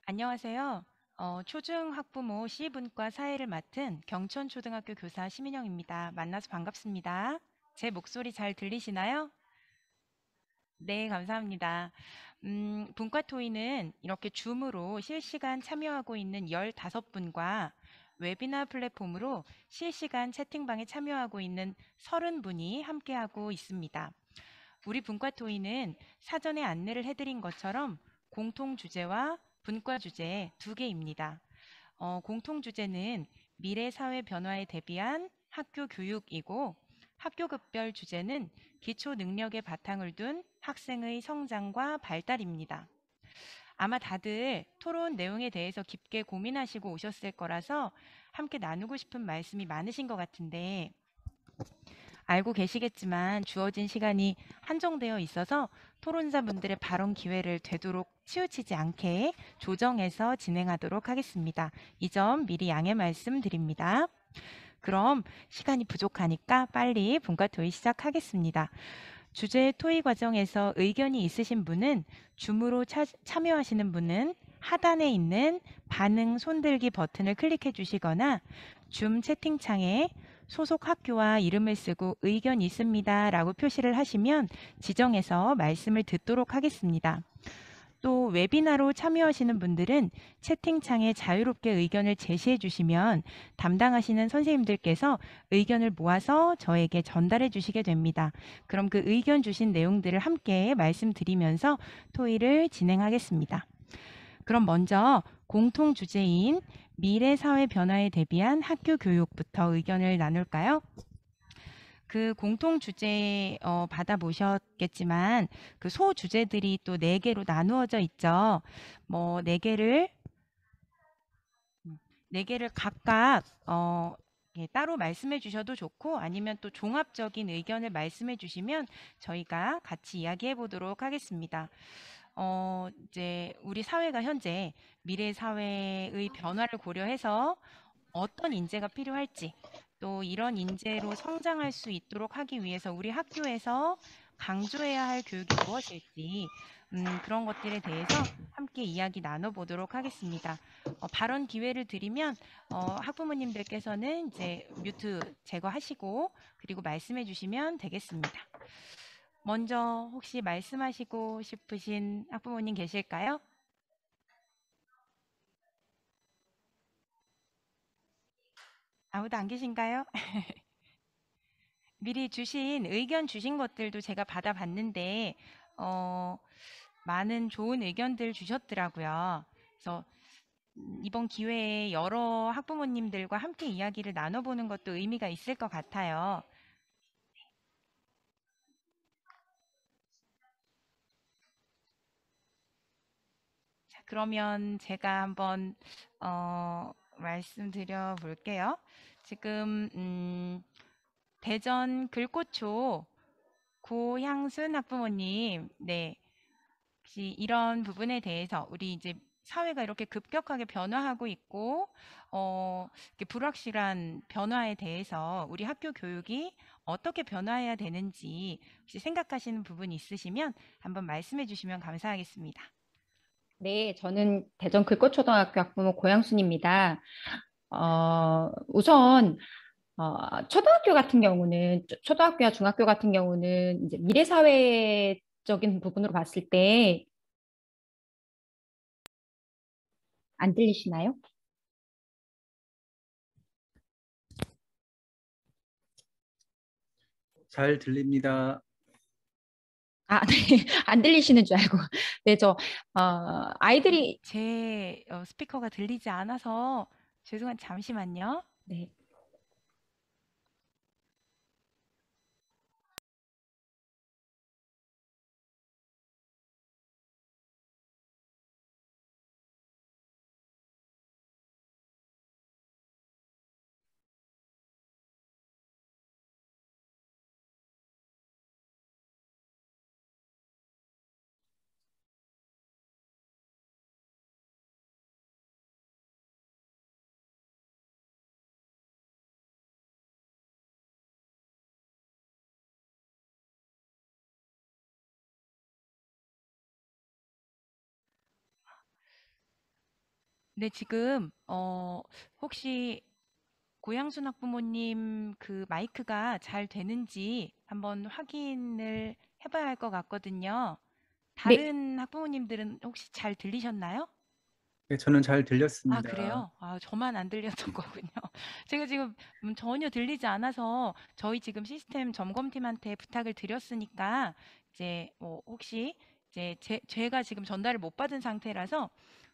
안녕하세요. 초중 학부모 C분과 사회를 맡은 경천초등학교 교사 심인영입니다. 만나서 반갑습니다. 제 목소리 잘 들리시나요? 네, 감사합니다. 분과 토의는 이렇게 줌으로 실시간 참여하고 있는 15분과 웨비나 플랫폼으로 실시간 채팅방에 참여하고 있는 30분이 함께하고 있습니다. 우리 분과 토의는 사전에 안내를 해드린 것처럼 공통 주제와 분과 주제 두 개입니다. 공통 주제는 미래 사회 변화에 대비한 학교 교육이고 학교급별 주제는 기초 능력의 바탕을 둔 학생의 성장과 발달입니다. 아마 다들 토론 내용에 대해서 깊게 고민하시고 오셨을 거라서 함께 나누고 싶은 말씀이 많으신 것 같은데 알고 계시겠지만 주어진 시간이 한정되어 있어서 토론자분들의 발언 기회를 되도록 치우치지 않게 조정해서 진행하도록 하겠습니다. 이 점 미리 양해 말씀드립니다. 그럼 시간이 부족하니까 빨리 분과 토의 시작하겠습니다. 주제 토의 과정에서 의견이 있으신 분은 줌으로 참여하시는 분은 하단에 있는 반응 손들기 버튼을 클릭해 주시거나 줌 채팅창에 소속 학교와 이름을 쓰고 의견 있습니다 라고 표시를 하시면 지정해서 말씀을 듣도록 하겠습니다. 또 웨비나로 참여하시는 분들은 채팅창에 자유롭게 의견을 제시해 주시면 담당하시는 선생님들께서 의견을 모아서 저에게 전달해 주시게 됩니다. 그럼 그 의견 주신 내용들을 함께 말씀드리면서 토의를 진행하겠습니다. 그럼 먼저 공통 주제인 미래 사회 변화에 대비한 학교 교육부터 의견을 나눌까요? 그 공통 주제 받아보셨겠지만 그 소 주제들이 또 네 개로 나누어져 있죠. 뭐 네 개를 각각 예, 따로 말씀해 주셔도 좋고 아니면 또 종합적인 의견을 말씀해 주시면 저희가 같이 이야기해 보도록 하겠습니다. 이제 우리 사회가 현재 미래 사회의 변화를 고려해서 어떤 인재가 필요할지 또 이런 인재로 성장할 수 있도록 하기 위해서 우리 학교에서 강조해야 할 교육이 무엇일지 그런 것들에 대해서 함께 이야기 나눠보도록 하겠습니다. 발언 기회를 드리면 학부모님들께서는 이제 뮤트 제거하시고 그리고 말씀해 주시면 되겠습니다. 먼저 혹시 말씀하시고 싶으신 학부모님 계실까요? 아무도 안 계신가요? 미리 주신 의견 주신 것들도 제가 받아봤는데 어, 많은 좋은 의견들 주셨더라고요. 그래서 이번 기회에 여러 학부모님들과 함께 이야기를 나눠보는 것도 의미가 있을 것 같아요. 자, 그러면 제가 한번 말씀드려 볼게요. 지금 대전 글꽃초 고향순 학부모님, 네, 혹시 이런 부분에 대해서 우리 이제 사회가 이렇게 급격하게 변화하고 있고 이렇게 불확실한 변화에 대해서 우리 학교 교육이 어떻게 변화해야 되는지 혹시 생각하시는 부분 있으시면 한번 말씀해 주시면 감사하겠습니다. 네, 저는 대전 글꽃초등학교 학부모 고양순입니다. 우선 초등학교 같은 경우는 초등학교와 중학교 같은 경우는 이제 미래사회적인 부분으로 봤을 때 안 들리시나요? 잘 들립니다. 아, 네, 안 들리시는 줄 알고. 네, 아이들이 제 스피커가 들리지 않아서 죄송한 잠시만요. 네, 네, 지금 혹시 고양순 학부모님 그 마이크가 잘 되는지 한번 확인을 해봐야 할 것 같거든요. 네, 다른 학부모님들은 혹시 잘 들리셨나요? 네, 저는 잘 아, 들렸습니다. 그래요? 아, 저만 안 들렸던 거군요. 제가 지금 전혀 들리지 않아서 저희 지금 시스템 점검팀한테 부탁을 드렸으니까 이제 뭐 혹시 이제 제가 지금 전달을 못 받은 상태라서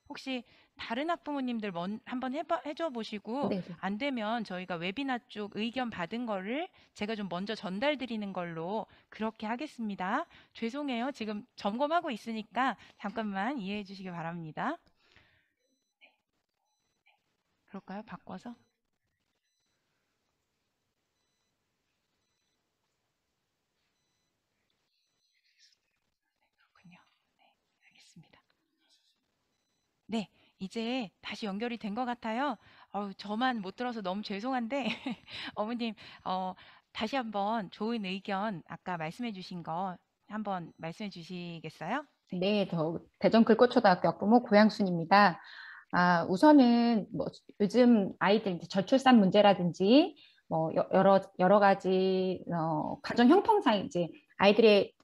혹시 다른 학부모님들 한번 해줘 보시고 네, 네. 안 되면 저희가 웨비나 쪽 의견 받은 거를 제가 좀 먼저 전달 드리는 걸로 그렇게 하겠습니다. 죄송해요. 지금 점검하고 있으니까 잠깐만 이해해 주시기 바랍니다. 그럴까요? 바꿔서? 그렇군요. 네, 알겠습니다. 네, 이제 다시 연결이 된 것 같아요. 저만 못 들어서 너무 죄송한데, 어머님, 어, 다시 한번 좋은 의견, 아까 말씀해 주신 거 한번 말씀해 주시겠어요? 네, 저 대전 글꽃초등학교 학부모 고양순입니다. 우선은 뭐 요즘 아이들 이제 저출산 문제라든지 뭐 여러 가지 가정 형평상 이제 아이들의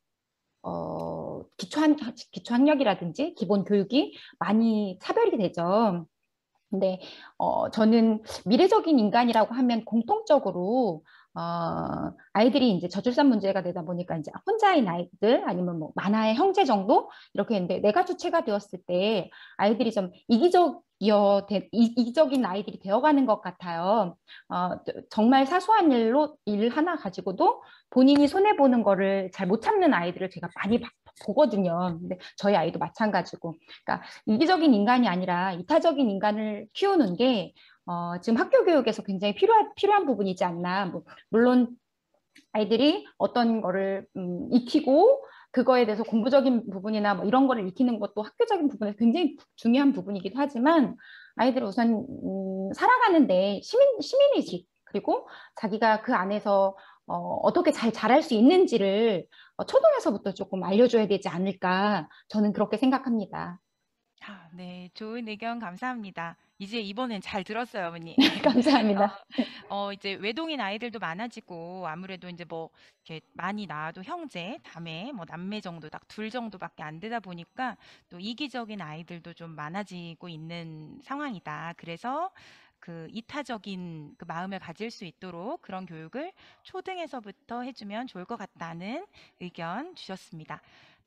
기초 학력이라든지 기본 교육이 많이 차별이 되죠. 근데 저는 미래적인 인간이라고 하면 공통적으로 아이들이 이제 저출산 문제가 되다 보니까 이제 혼자인 아이들 아니면 뭐 만화의 형제 정도 이렇게 했는데 내가 주체가 되었을 때 아이들이 좀 이기적인 아이들이 되어가는 것 같아요. 정말 사소한 일 하나 가지고도 본인이 손해 보는 거를 잘 못 참는 아이들을 제가 많이 보거든요. 근데 저희 아이도 마찬가지고. 그러니까 이기적인 인간이 아니라 이타적인 인간을 키우는 게 지금 학교 교육에서 굉장히 필요한 부분이지 않나. 뭐, 물론 아이들이 어떤 거를 익히고 그거에 대해서 공부적인 부분이나 뭐 이런 거를 익히는 것도 학교적인 부분에서 굉장히 중요한 부분이기도 하지만 아이들은 우선 살아가는데 시민의식 그리고 자기가 그 안에서 어떻게 잘 자랄 수 있는지를 초등에서부터 조금 알려줘야 되지 않을까 저는 그렇게 생각합니다. 아, 네, 좋은 의견 감사합니다. 이제 이번엔 잘 들었어요, 어머니. 감사합니다. 이제 외동인 아이들도 많아지고 아무래도 이제 뭐 이렇게 많이 낳아도 형제, 자매, 뭐 남매 정도 딱 둘 정도밖에 안 되다 보니까 또 이기적인 아이들도 좀 많아지고 있는 상황이다. 그래서 그 이타적인 그 마음을 가질 수 있도록 그런 교육을 초등에서부터 해주면 좋을 것 같다는 의견 주셨습니다.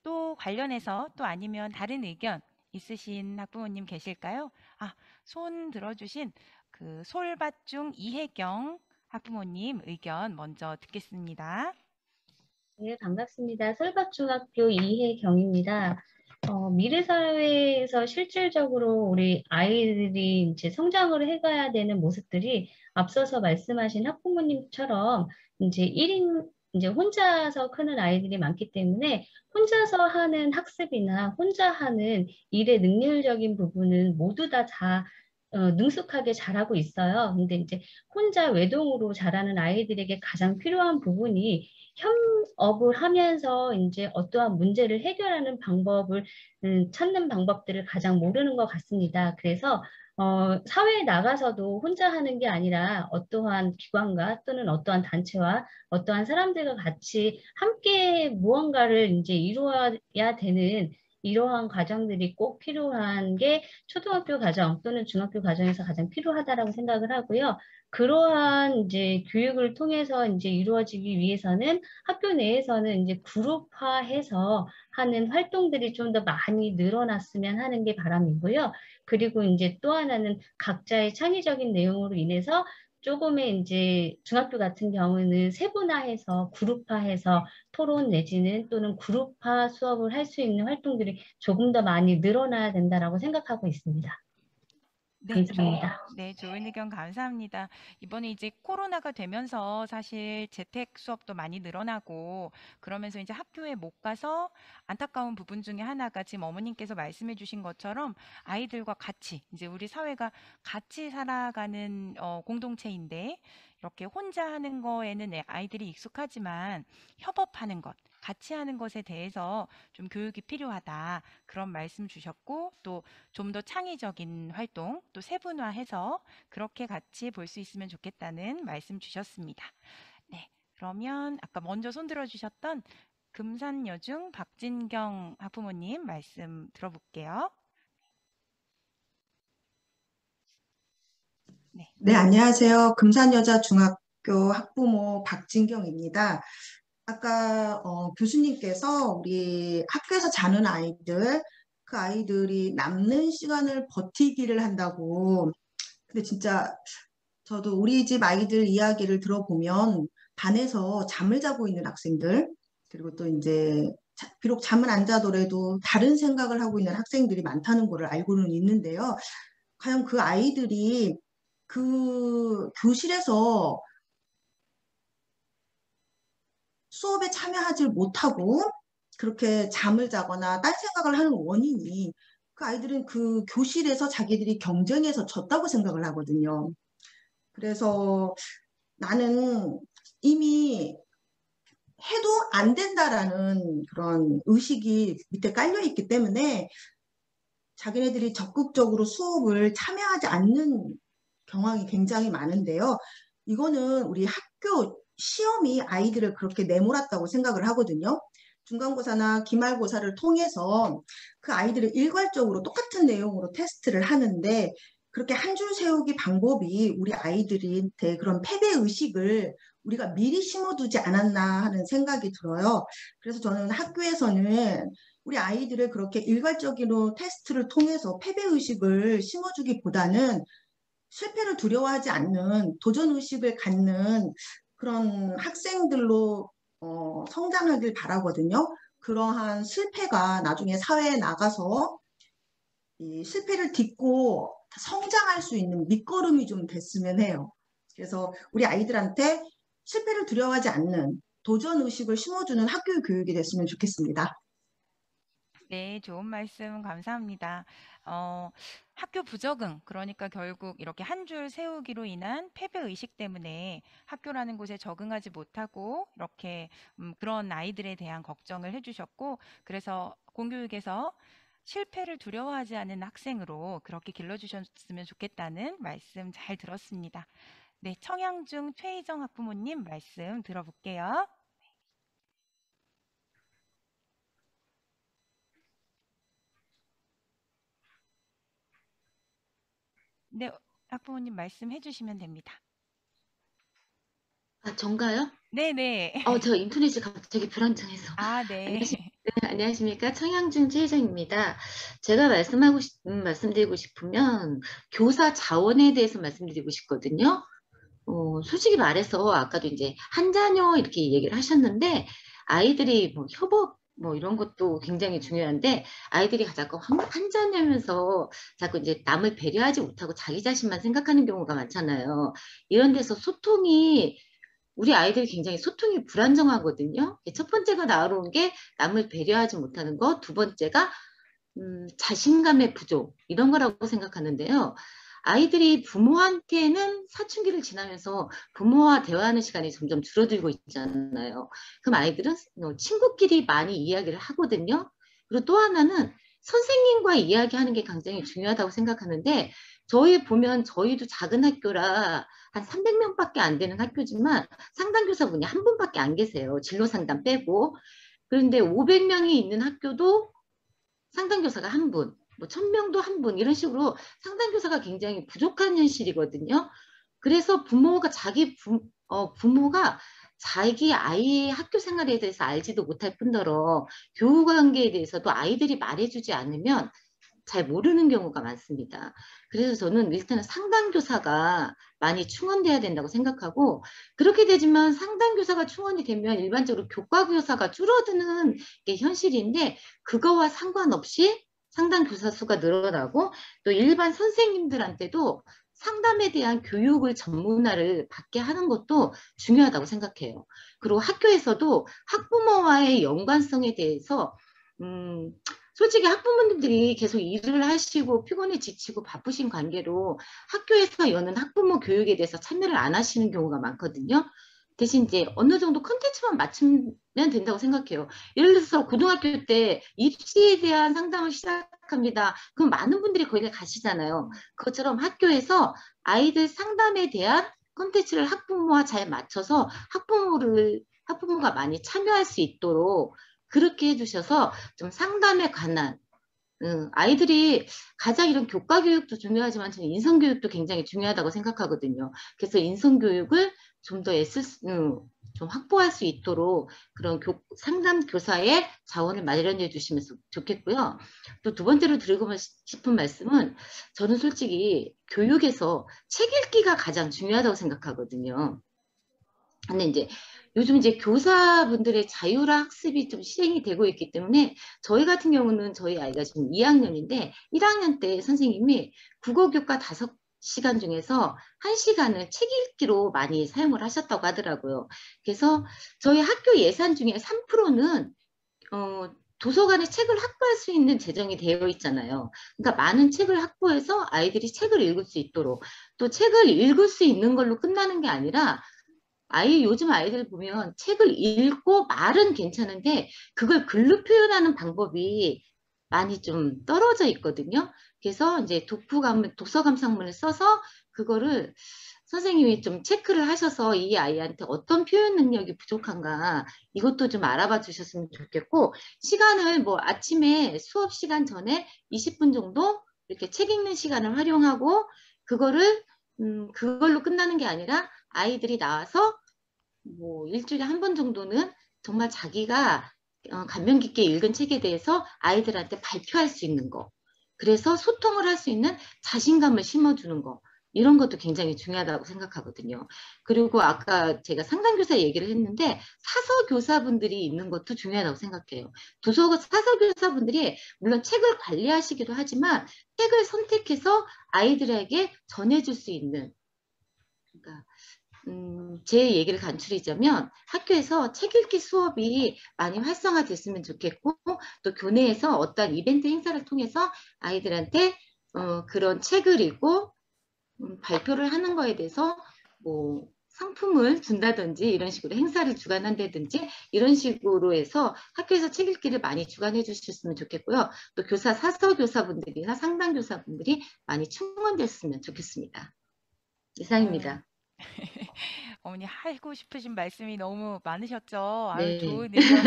또 관련해서 또 아니면 다른 의견 있으신 학부모님 계실까요? 아, 손 들어주신 그 솔밭중 이혜경 학부모님 의견 먼저 듣겠습니다. 네, 반갑습니다. 설박중학교 이혜경입니다. 미래사회에서 실질적으로 우리 아이들이 이제 성장을 해가야 되는 모습들이 앞서서 말씀하신 학부모님처럼 이제 1인, 이제 혼자서 크는 아이들이 많기 때문에 혼자서 하는 학습이나 혼자 하는 일의 능률적인 부분은 모두 다 능숙하게 잘하고 있어요. 근데 이제 혼자 외동으로 자라는 아이들에게 가장 필요한 부분이 협업을 하면서 이제 어떠한 문제를 해결하는 방법을 찾는 방법들을 가장 모르는 것 같습니다. 그래서 사회에 나가서도 혼자 하는 게 아니라 어떠한 기관과 또는 어떠한 단체와 어떠한 사람들과 같이 함께 무언가를 이제 이루어야 되는 이러한 과정들이 꼭 필요한 게 초등학교 과정 또는 중학교 과정에서 가장 필요하다라고 생각을 하고요. 그러한 이제 교육을 통해서 이제 이루어지기 위해서는 학교 내에서는 이제 그룹화해서 하는 활동들이 좀 더 많이 늘어났으면 하는 게 바람이고요. 그리고 이제 또 하나는 각자의 창의적인 내용으로 인해서 조금의 이제 중학교 같은 경우는 세분화해서 그룹화해서 토론 내지는 또는 그룹화 수업을 할 수 있는 활동들이 조금 더 많이 늘어나야 된다라고 생각하고 있습니다. 네, 감사합니다. 네, 좋은 의견 감사합니다. 이번에 이제 코로나가 되면서 사실 재택 수업도 많이 늘어나고 그러면서 이제 학교에 못 가서 안타까운 부분 중에 하나가 지금 어머님께서 말씀해 주신 것처럼 아이들과 같이 이제 우리 사회가 같이 살아가는 공동체인데 이렇게 혼자 하는 거에는 아이들이 익숙하지만 협업하는 것, 같이 하는 것에 대해서 좀 교육이 필요하다. 그런 말씀 주셨고, 또 좀 더 창의적인 활동, 또 세분화해서 그렇게 같이 볼 수 있으면 좋겠다는 말씀 주셨습니다. 네. 그러면 아까 먼저 손들어 주셨던 금산여중 박진경 학부모님 말씀 들어볼게요. 네. 네, 안녕하세요. 금산여자중학교 학부모 박진경입니다. 아까 교수님께서 우리 학교에서 자는 아이들, 그 아이들이 남는 시간을 버티기를 한다고. 근데 진짜 저도 우리 집 아이들 이야기를 들어보면 반에서 잠을 자고 있는 학생들, 그리고 또 이제 비록 잠은 안 자더라도 다른 생각을 하고 있는 학생들이 많다는 거를 알고는 있는데요. 과연 그 아이들이 그 교실에서 수업에 참여하지 못하고 그렇게 잠을 자거나 딴 생각을 하는 원인이 그 아이들은 그 교실에서 자기들이 경쟁에서 졌다고 생각을 하거든요. 그래서 나는 이미 해도 안 된다라는 그런 의식이 밑에 깔려 있기 때문에 자기네들이 적극적으로 수업을 참여하지 않는 경향이 굉장히 많은데요. 이거는 우리 학교 시험이 아이들을 그렇게 내몰았다고 생각을 하거든요. 중간고사나 기말고사를 통해서 그 아이들을 일괄적으로 똑같은 내용으로 테스트를 하는데 그렇게 한 줄 세우기 방법이 우리 아이들한테 그런 패배의식을 우리가 미리 심어두지 않았나 하는 생각이 들어요. 그래서 저는 학교에서는 우리 아이들을 그렇게 일괄적으로 테스트를 통해서 패배의식을 심어주기보다는 실패를 두려워하지 않는 도전의식을 갖는 그런 학생들로 성장하길 바라거든요. 그러한 실패가 나중에 사회에 나가서 이 실패를 딛고 성장할 수 있는 밑거름이 좀 됐으면 해요. 그래서 우리 아이들한테 실패를 두려워하지 않는 도전의식을 심어주는 학교 교육이 됐으면 좋겠습니다. 네, 좋은 말씀 감사합니다. 학교 부적응, 그러니까 결국 이렇게 한 줄 세우기로 인한 패배 의식 때문에 학교라는 곳에 적응하지 못하고 이렇게 그런 아이들에 대한 걱정을 해주셨고, 그래서 공교육에서 실패를 두려워하지 않는 학생으로 그렇게 길러주셨으면 좋겠다는 말씀 잘 들었습니다. 네, 청양중 최희정 학부모님 말씀 들어볼게요. 네, 학부모님 말씀해 주시면 됩니다. 아, 전가요? 네네. 저 인터넷이 갑자기 불안정해서. 아, 네. 안녕하십니까. 청양중 최혜정입니다. 제가 말씀드리고 싶으면 교사 자원에 대해서 말씀드리고 싶거든요. 솔직히 말해서 아까도 이제 한 자녀 이렇게 얘기를 하셨는데 아이들이 뭐 협업 뭐 이런 것도 굉장히 중요한데 아이들이 자꾸 한 자녀면서 자꾸 이제 남을 배려하지 못하고 자기 자신만 생각하는 경우가 많잖아요. 이런 데서 우리 아이들이 굉장히 소통이 불안정하거든요. 첫 번째가 나오는 게 남을 배려하지 못하는 거, 두 번째가 자신감의 부족 이런 거라고 생각하는데요. 아이들이 부모한테는 사춘기를 지나면서 부모와 대화하는 시간이 점점 줄어들고 있잖아요. 그럼 아이들은 친구끼리 많이 이야기를 하거든요. 그리고 또 하나는 선생님과 이야기하는 게 굉장히 중요하다고 생각하는데 저희도 작은 학교라 한 300명밖에 안 되는 학교지만 상담교사분이 한 분밖에 안 계세요. 진로 상담 빼고. 그런데 500명이 있는 학교도 상담교사가 한 분, 뭐 1000명도 한 분 이런 식으로 상담교사가 굉장히 부족한 현실이거든요. 그래서 부모가 자기 아이의 학교 생활에 대해서 알지도 못할 뿐더러 교우 관계에 대해서도 아이들이 말해주지 않으면 잘 모르는 경우가 많습니다. 그래서 저는 일단은 상담교사가 많이 충원돼야 된다고 생각하고 그렇게 되지만 상담교사가 충원이 되면 일반적으로 교과교사가 줄어드는 게 현실인데 그거와 상관없이 상담교사 수가 늘어나고 또 일반 선생님들한테도 상담에 대한 교육을 전문화를 받게 하는 것도 중요하다고 생각해요. 그리고 학교에서도 학부모와의 연관성에 대해서 솔직히 학부모님들이 계속 일을 하시고 피곤해 지치고 바쁘신 관계로 학교에서 여는 학부모 교육에 대해서 참여를 안 하시는 경우가 많거든요. 대신 이제 어느 정도 컨텐츠만 맞추면 된다고 생각해요. 예를 들어서 고등학교 때 입시에 대한 상담을 시작합니다. 그럼 많은 분들이 거기에 가시잖아요. 그것처럼 학교에서 아이들 상담에 대한 컨텐츠를 학부모와 잘 맞춰서 학부모가 많이 참여할 수 있도록 그렇게 해주셔서 좀 상담에 관한 아이들이 가장 이런 교과 교육도 중요하지만 저는 인성 교육도 굉장히 중요하다고 생각하거든요. 그래서 인성 교육을 좀 더 좀 확보할 수 있도록 그런 상담 교사의 자원을 마련해 주시면 좋겠고요. 또 두 번째로 드리고 싶은 말씀은 저는 솔직히 교육에서 책 읽기가 가장 중요하다고 생각하거든요. 근데 이제 요즘 이제 교사분들의 자율학습이 좀 시행이 되고 있기 때문에 저희 같은 경우는 저희 아이가 지금 2학년인데 1학년 때 선생님이 국어교과 5시간 중에서 1시간을 책 읽기로 많이 사용을 하셨다고 하더라고요. 그래서 저희 학교 예산 중에 3%는 도서관에 책을 확보할 수 있는 재정이 되어 있잖아요. 그러니까 많은 책을 확보해서 아이들이 책을 읽을 수 있도록 또 책을 읽을 수 있는 걸로 끝나는 게 아니라 요즘 아이들 보면 책을 읽고 말은 괜찮은데 그걸 글로 표현하는 방법이 많이 좀 떨어져 있거든요. 그래서 이제 독서 감상문을 써서 그거를 선생님이 좀 체크를 하셔서 이 아이한테 어떤 표현 능력이 부족한가 이것도 좀 알아봐 주셨으면 좋겠고 시간을 뭐 아침에 수업 시간 전에 20분 정도 이렇게 책 읽는 시간을 활용하고 그걸로 끝나는 게 아니라 아이들이 나와서 뭐 일주일에 한 번 정도는 정말 자기가 감명 깊게 읽은 책에 대해서 아이들한테 발표할 수 있는 거. 그래서 소통을 할 수 있는 자신감을 심어주는 거. 이런 것도 굉장히 중요하다고 생각하거든요. 그리고 아까 제가 상담교사 얘기를 했는데 사서교사분들이 있는 것도 중요하다고 생각해요. 사서교사분들이 물론 책을 관리하시기도 하지만 책을 선택해서 아이들에게 전해줄 수 있는 그러니까 제 얘기를 간추리자면 학교에서 책 읽기 수업이 많이 활성화됐으면 좋겠고 또 교내에서 어떤 이벤트 행사를 통해서 아이들한테 그런 책을 읽고 발표를 하는 거에 대해서 뭐 상품을 준다든지 이런 식으로 행사를 주관한다든지 이런 식으로 해서 학교에서 책 읽기를 많이 주관해 주셨으면 좋겠고요. 또 사서교사분들이나 상담교사분들이 많이 충원됐으면 좋겠습니다. 이상입니다. 어머니 하고 싶으신 말씀이 너무 많으셨죠. 아유, 네. 좋은 의견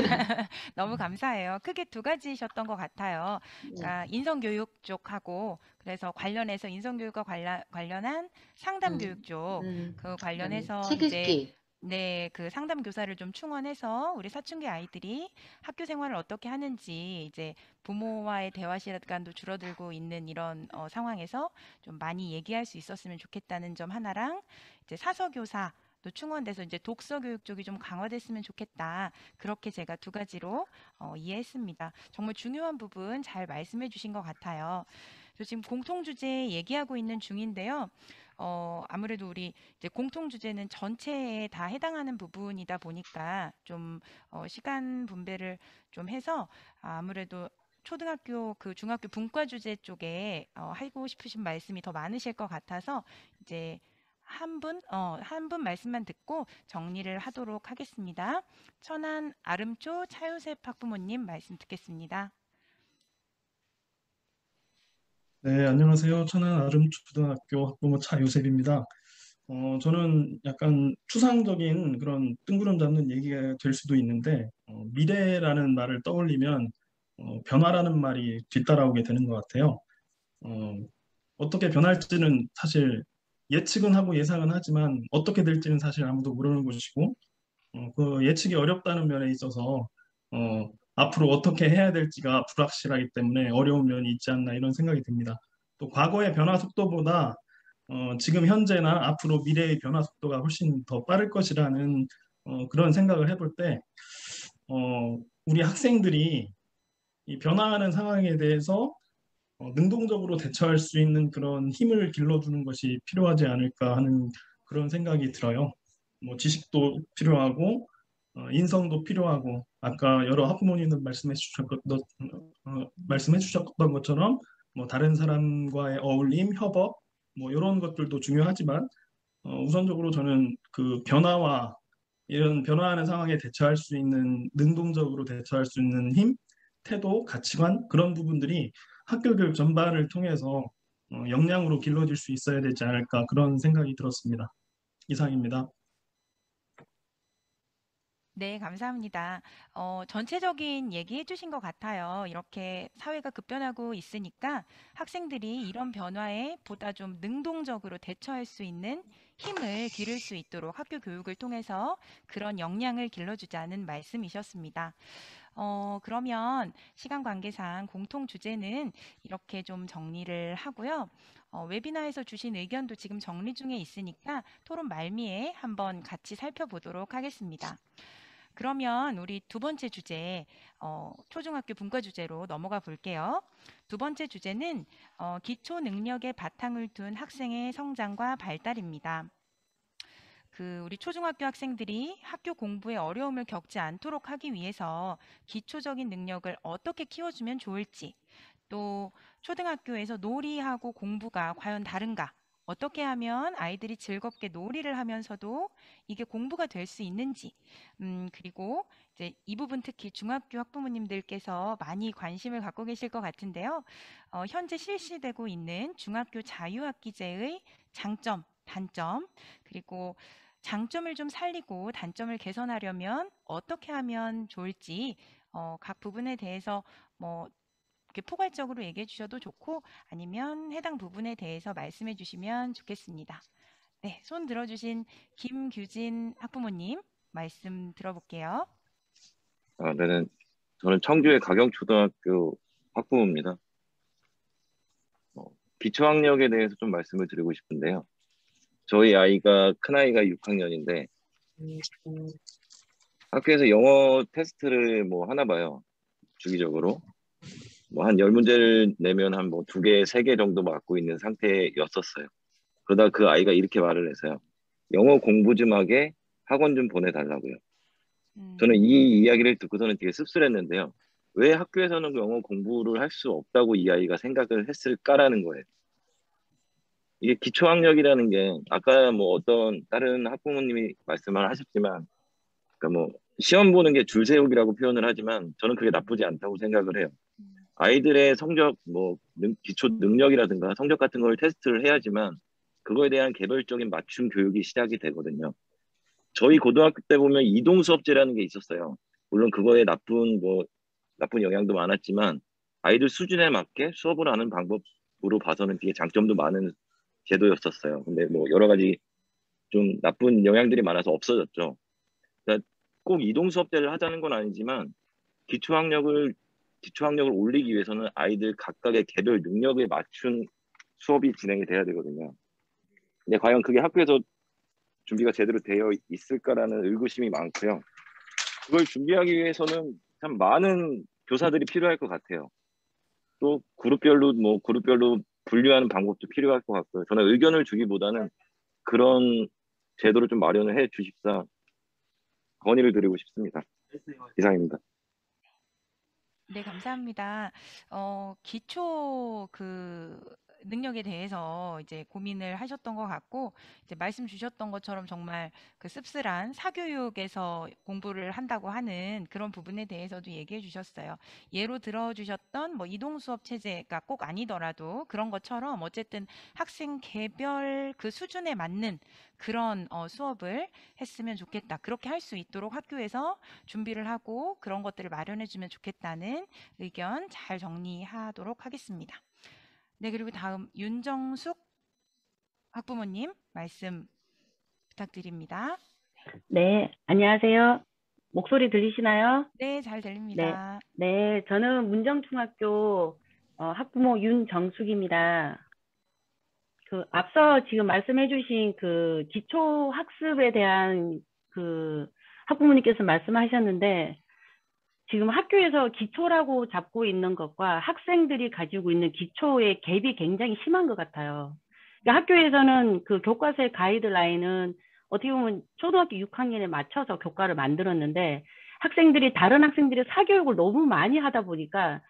너무 감사해요. 크게 두 가지셨던 것 같아요. 그러니까 인성교육 쪽하고 그래서 관련해서 인성교육과 관련한 상담교육 쪽 그 관련해서 책 이제 읽기. 네, 그 상담 교사를 좀 충원해서 우리 사춘기 아이들이 학교 생활을 어떻게 하는지 이제 부모와의 대화 시간도 줄어들고 있는 이런 상황에서 좀 많이 얘기할 수 있었으면 좋겠다는 점 하나랑 이제 사서 교사도 충원돼서 이제 독서 교육 쪽이 좀 강화됐으면 좋겠다. 그렇게 제가 두 가지로 이해했습니다. 정말 중요한 부분 잘 말씀해 주신 것 같아요. 저 지금 공통 주제 얘기하고 있는 중인데요. 아무래도 우리 이제 공통 주제는 전체에 다 해당하는 부분이다 보니까 좀 시간 분배를 좀 해서 아무래도 초등학교 그 중학교 분과 주제 쪽에 하고 싶으신 말씀이 더 많으실 것 같아서 이제 한 분 말씀만 듣고 정리를 하도록 하겠습니다. 천안 아름초 차요셉 학부모님 말씀 듣겠습니다. 네, 안녕하세요. 천안 아름초등학교 학부모 차요셉입니다. 저는 약간 추상적인 그런 뜬구름 잡는 얘기가 될 수도 있는데 미래라는 말을 떠올리면 변화라는 말이 뒤따라오게 되는 것 같아요. 어떻게 변할지는 사실 예측은 하고 예상은 하지만 어떻게 될지는 사실 아무도 모르는 것이고 그 예측이 어렵다는 면에 있어서 앞으로 어떻게 해야 될지가 불확실하기 때문에 어려운 면이 있지 않나 이런 생각이 듭니다. 또 과거의 변화 속도보다 지금 현재나 앞으로 미래의 변화 속도가 훨씬 더 빠를 것이라는 그런 생각을 해볼 때 우리 학생들이 이 변화하는 상황에 대해서 능동적으로 대처할 수 있는 그런 힘을 길러주는 것이 필요하지 않을까 하는 그런 생각이 들어요. 뭐 지식도 필요하고 인성도 필요하고 아까 여러 학부모님들 말씀해 주셨던 것처럼 뭐 다른 사람과의 어울림, 협업 뭐 이런 것들도 중요하지만 우선적으로 저는 그 변화와 이런 변화하는 상황에 대처할 수 있는 능동적으로 대처할 수 있는 힘, 태도, 가치관 그런 부분들이 학교 교육 전반을 통해서 역량으로 길러질 수 있어야 되지 않을까 그런 생각이 들었습니다. 이상입니다. 네, 감사합니다. 전체적인 얘기 해주신 것 같아요. 이렇게 사회가 급변하고 있으니까 학생들이 이런 변화에 보다 좀 능동적으로 대처할 수 있는 힘을 기를 수 있도록 학교 교육을 통해서 그런 역량을 길러주자는 말씀이셨습니다. 그러면 시간 관계상 공통 주제는 이렇게 좀 정리를 하고요. 웨비나에서 주신 의견도 지금 정리 중에 있으니까 토론 말미에 한번 같이 살펴보도록 하겠습니다. 그러면 우리 두 번째 주제, 초중학교 분과 주제로 넘어가 볼게요. 두 번째 주제는 기초 능력의 바탕을 둔 학생의 성장과 발달입니다. 우리 초중학교 학생들이 학교 공부에 어려움을 겪지 않도록 하기 위해서 기초적인 능력을 어떻게 키워주면 좋을지, 또 초등학교에서 놀이하고 공부가 과연 다른가? 어떻게 하면 아이들이 즐겁게 놀이를 하면서도 이게 공부가 될 수 있는지, 그리고 이제 이 부분 특히 중학교 학부모님들께서 많이 관심을 갖고 계실 것 같은데요. 현재 실시되고 있는 중학교 자유학기제의 장점, 단점, 그리고 장점을 좀 살리고 단점을 개선하려면 어떻게 하면 좋을지 각 부분에 대해서 뭐 이렇게 포괄적으로 얘기해 주셔도 좋고 아니면 해당 부분에 대해서 말씀해 주시면 좋겠습니다. 네, 손 들어주신 김규진 학부모님 말씀 들어볼게요. 저는 청주의 가경초등학교 학부모입니다. 기초학력에 대해서 좀 말씀을 드리고 싶은데요. 저희 아이가, 큰아이가 6학년인데 학교에서 영어 테스트를 뭐 하나 봐요. 주기적으로. 뭐 한 10문제를 내면 한 뭐 2개, 3개 정도 맞고 있는 상태였었어요. 그러다 그 아이가 이렇게 말을 해서요. 영어 공부 좀 하게 학원 좀 보내달라고요. 저는 이 이야기를 듣고서는 되게 씁쓸했는데요. 왜 학교에서는 영어 공부를 할 수 없다고 이 아이가 생각을 했을까라는 거예요. 이게 기초학력이라는 게 아까 뭐 어떤 다른 학부모님이 말씀을 하셨지만 그러니까 뭐 시험 보는 게 줄 세우기라고 표현을 하지만 저는 그게 나쁘지 않다고 생각을 해요. 아이들의 성적, 뭐 기초 능력이라든가 성적 같은 걸 테스트를 해야지만 그거에 대한 개별적인 맞춤 교육이 시작이 되거든요. 저희 고등학교 때 보면 이동 수업제라는 게 있었어요. 물론 그거에 나쁜 영향도 많았지만 아이들 수준에 맞게 수업을 하는 방법으로 봐서는 되게 장점도 많은 제도였었어요. 근데 뭐 여러 가지 좀 나쁜 영향들이 많아서 없어졌죠. 그러니까 꼭 이동 수업제를 하자는 건 아니지만 기초학력을 올리기 위해서는 아이들 각각의 개별 능력에 맞춘 수업이 진행이 돼야 되거든요. 근데 과연 그게 학교에서 준비가 제대로 되어 있을까라는 의구심이 많고요. 그걸 준비하기 위해서는 참 많은 교사들이 필요할 것 같아요. 또 그룹별로 분류하는 방법도 필요할 것 같고요. 저는 의견을 주기보다는 그런 제도를 좀 마련을 해 주십사 건의를 드리고 싶습니다. 이상입니다. 네, 감사합니다. 기초 능력에 대해서 이제 고민을 하셨던 것 같고, 이제 말씀 주셨던 것처럼 정말 그 씁쓸한 사교육에서 공부를 한다고 하는 그런 부분에 대해서도 얘기해 주셨어요. 예로 들어 주셨던 뭐 이동 수업 체제가 꼭 아니더라도 그런 것처럼 어쨌든 학생 개별 그 수준에 맞는 그런 수업을 했으면 좋겠다. 그렇게 할 수 있도록 학교에서 준비를 하고 그런 것들을 마련해 주면 좋겠다는 의견 잘 정리하도록 하겠습니다. 네, 그리고 다음 윤정숙 학부모님 말씀 부탁드립니다. 네, 안녕하세요. 목소리 들리시나요? 네, 잘 네, 들립니다. 네, 저는 문정중학교 학부모 윤정숙입니다. 앞서 지금 말씀해주신 그 기초 학습에 대한 그 학부모님께서 말씀하셨는데 지금 학교에서 기초라고 잡고 있는 것과 학생들이 가지고 있는 기초의 갭이 굉장히 심한 것 같아요. 그러니까 학교에서는 그 교과서의 가이드라인은 어떻게 보면 초등학교 6학년에 맞춰서 교과를 만들었는데 다른 학생들이 사교육을 너무 많이 하다 보니까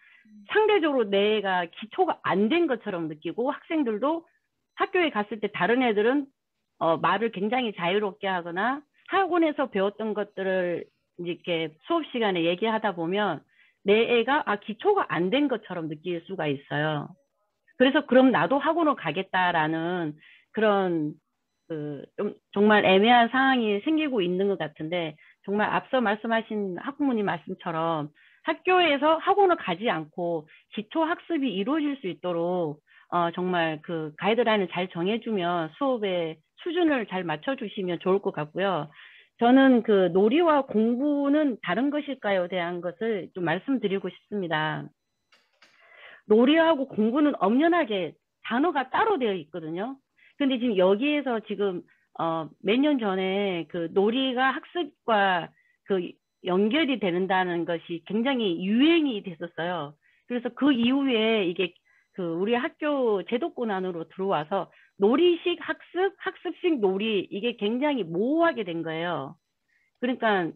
상대적으로 내가 기초가 안 된 것처럼 느끼고 학생들도 학교에 갔을 때 다른 애들은 말을 굉장히 자유롭게 하거나 학원에서 배웠던 것들을 이렇게 수업 시간에 얘기하다 보면 내 애가 기초가 안 된 것처럼 느낄 수가 있어요. 그래서 그럼 나도 학원을 가겠다라는 그런 좀 정말 애매한 상황이 생기고 있는 것 같은데 정말 앞서 말씀하신 학부모님 말씀처럼 학교에서 학원을 가지 않고 기초 학습이 이루어질 수 있도록 정말 그 가이드라인을 잘 정해주면 수업의 수준을 잘 맞춰주시면 좋을 것 같고요. 저는 그 놀이와 공부는 다른 것일까요? 대한 것을 좀 말씀드리고 싶습니다. 놀이하고 공부는 엄연하게 단어가 따로 되어 있거든요. 근데 지금 여기에서 지금 몇 년 전에 그 놀이가 학습과 그 연결이 된다는 것이 굉장히 유행이 됐었어요. 그래서 그 이후에 이게 그 우리 학교 제도권 안으로 들어와서 놀이식 학습, 학습식 놀이 이게 굉장히 모호하게 된 거예요. 그러니까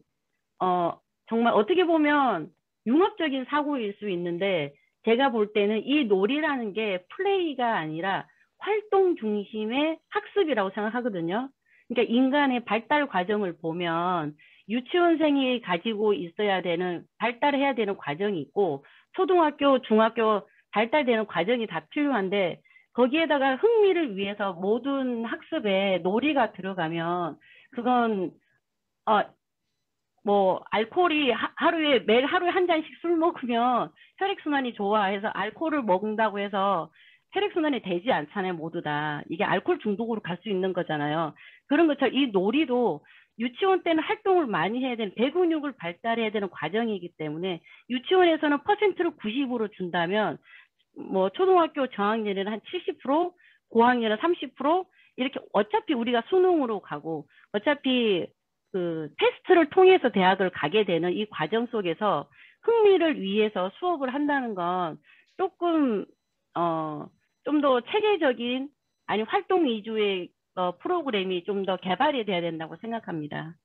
정말 어떻게 보면 융합적인 사고일 수 있는데 제가 볼 때는 이 놀이라는 게 플레이가 아니라 활동 중심의 학습이라고 생각하거든요. 그러니까 인간의 발달 과정을 보면 유치원생이 가지고 있어야 되는, 발달해야 되는 과정이 있고 초등학교, 중학교 발달되는 과정이 다 필요한데 거기에다가 흥미를 위해서 모든 학습에 놀이가 들어가면 그건 뭐 알코올이 하루에 한 잔씩 술 먹으면 혈액순환이 좋아해서 알코올을 먹는다고 해서 혈액순환이 되지 않잖아요. 모두 다. 이게 알코올 중독으로 갈 수 있는 거잖아요. 그런 것처럼 이 놀이도 유치원 때는 활동을 많이 해야 되는, 대근육을 발달해야 되는 과정이기 때문에 유치원에서는 퍼센트를 90으로 준다면 뭐 초등학교 저학년에는 한 70%, 고학년은 30% 이렇게 어차피 우리가 수능으로 가고 어차피 그 테스트를 통해서 대학을 가게 되는 이 과정 속에서 흥미를 위해서 수업을 한다는 건 조금 좀 더 체계적인 아니 활동 위주의 프로그램이 좀 더 개발이 돼야 된다고 생각합니다.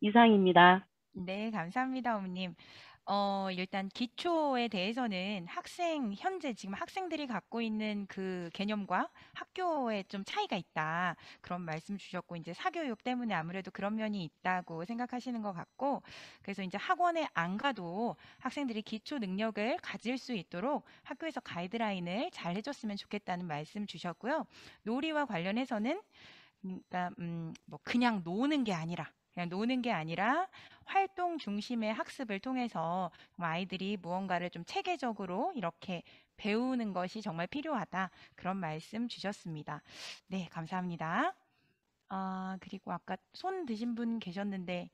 이상입니다. 네, 감사합니다, 어머님. 일단 기초에 대해서는 현재 지금 학생들이 갖고 있는 그 개념과 학교에 좀 차이가 있다. 그런 말씀 주셨고, 이제 사교육 때문에 아무래도 그런 면이 있다고 생각하시는 것 같고, 그래서 이제 학원에 안 가도 학생들이 기초 능력을 가질 수 있도록 학교에서 가이드라인을 잘 해줬으면 좋겠다는 말씀 주셨고요. 놀이와 관련해서는 그러니까 뭐 그냥 노는 게 아니라 활동 중심의 학습을 통해서 아이들이 무언가를 좀 체계적으로 이렇게 배우는 것이 정말 필요하다. 그런 말씀 주셨습니다. 네, 감사합니다. 그리고 아까 손 드신 분 계셨는데,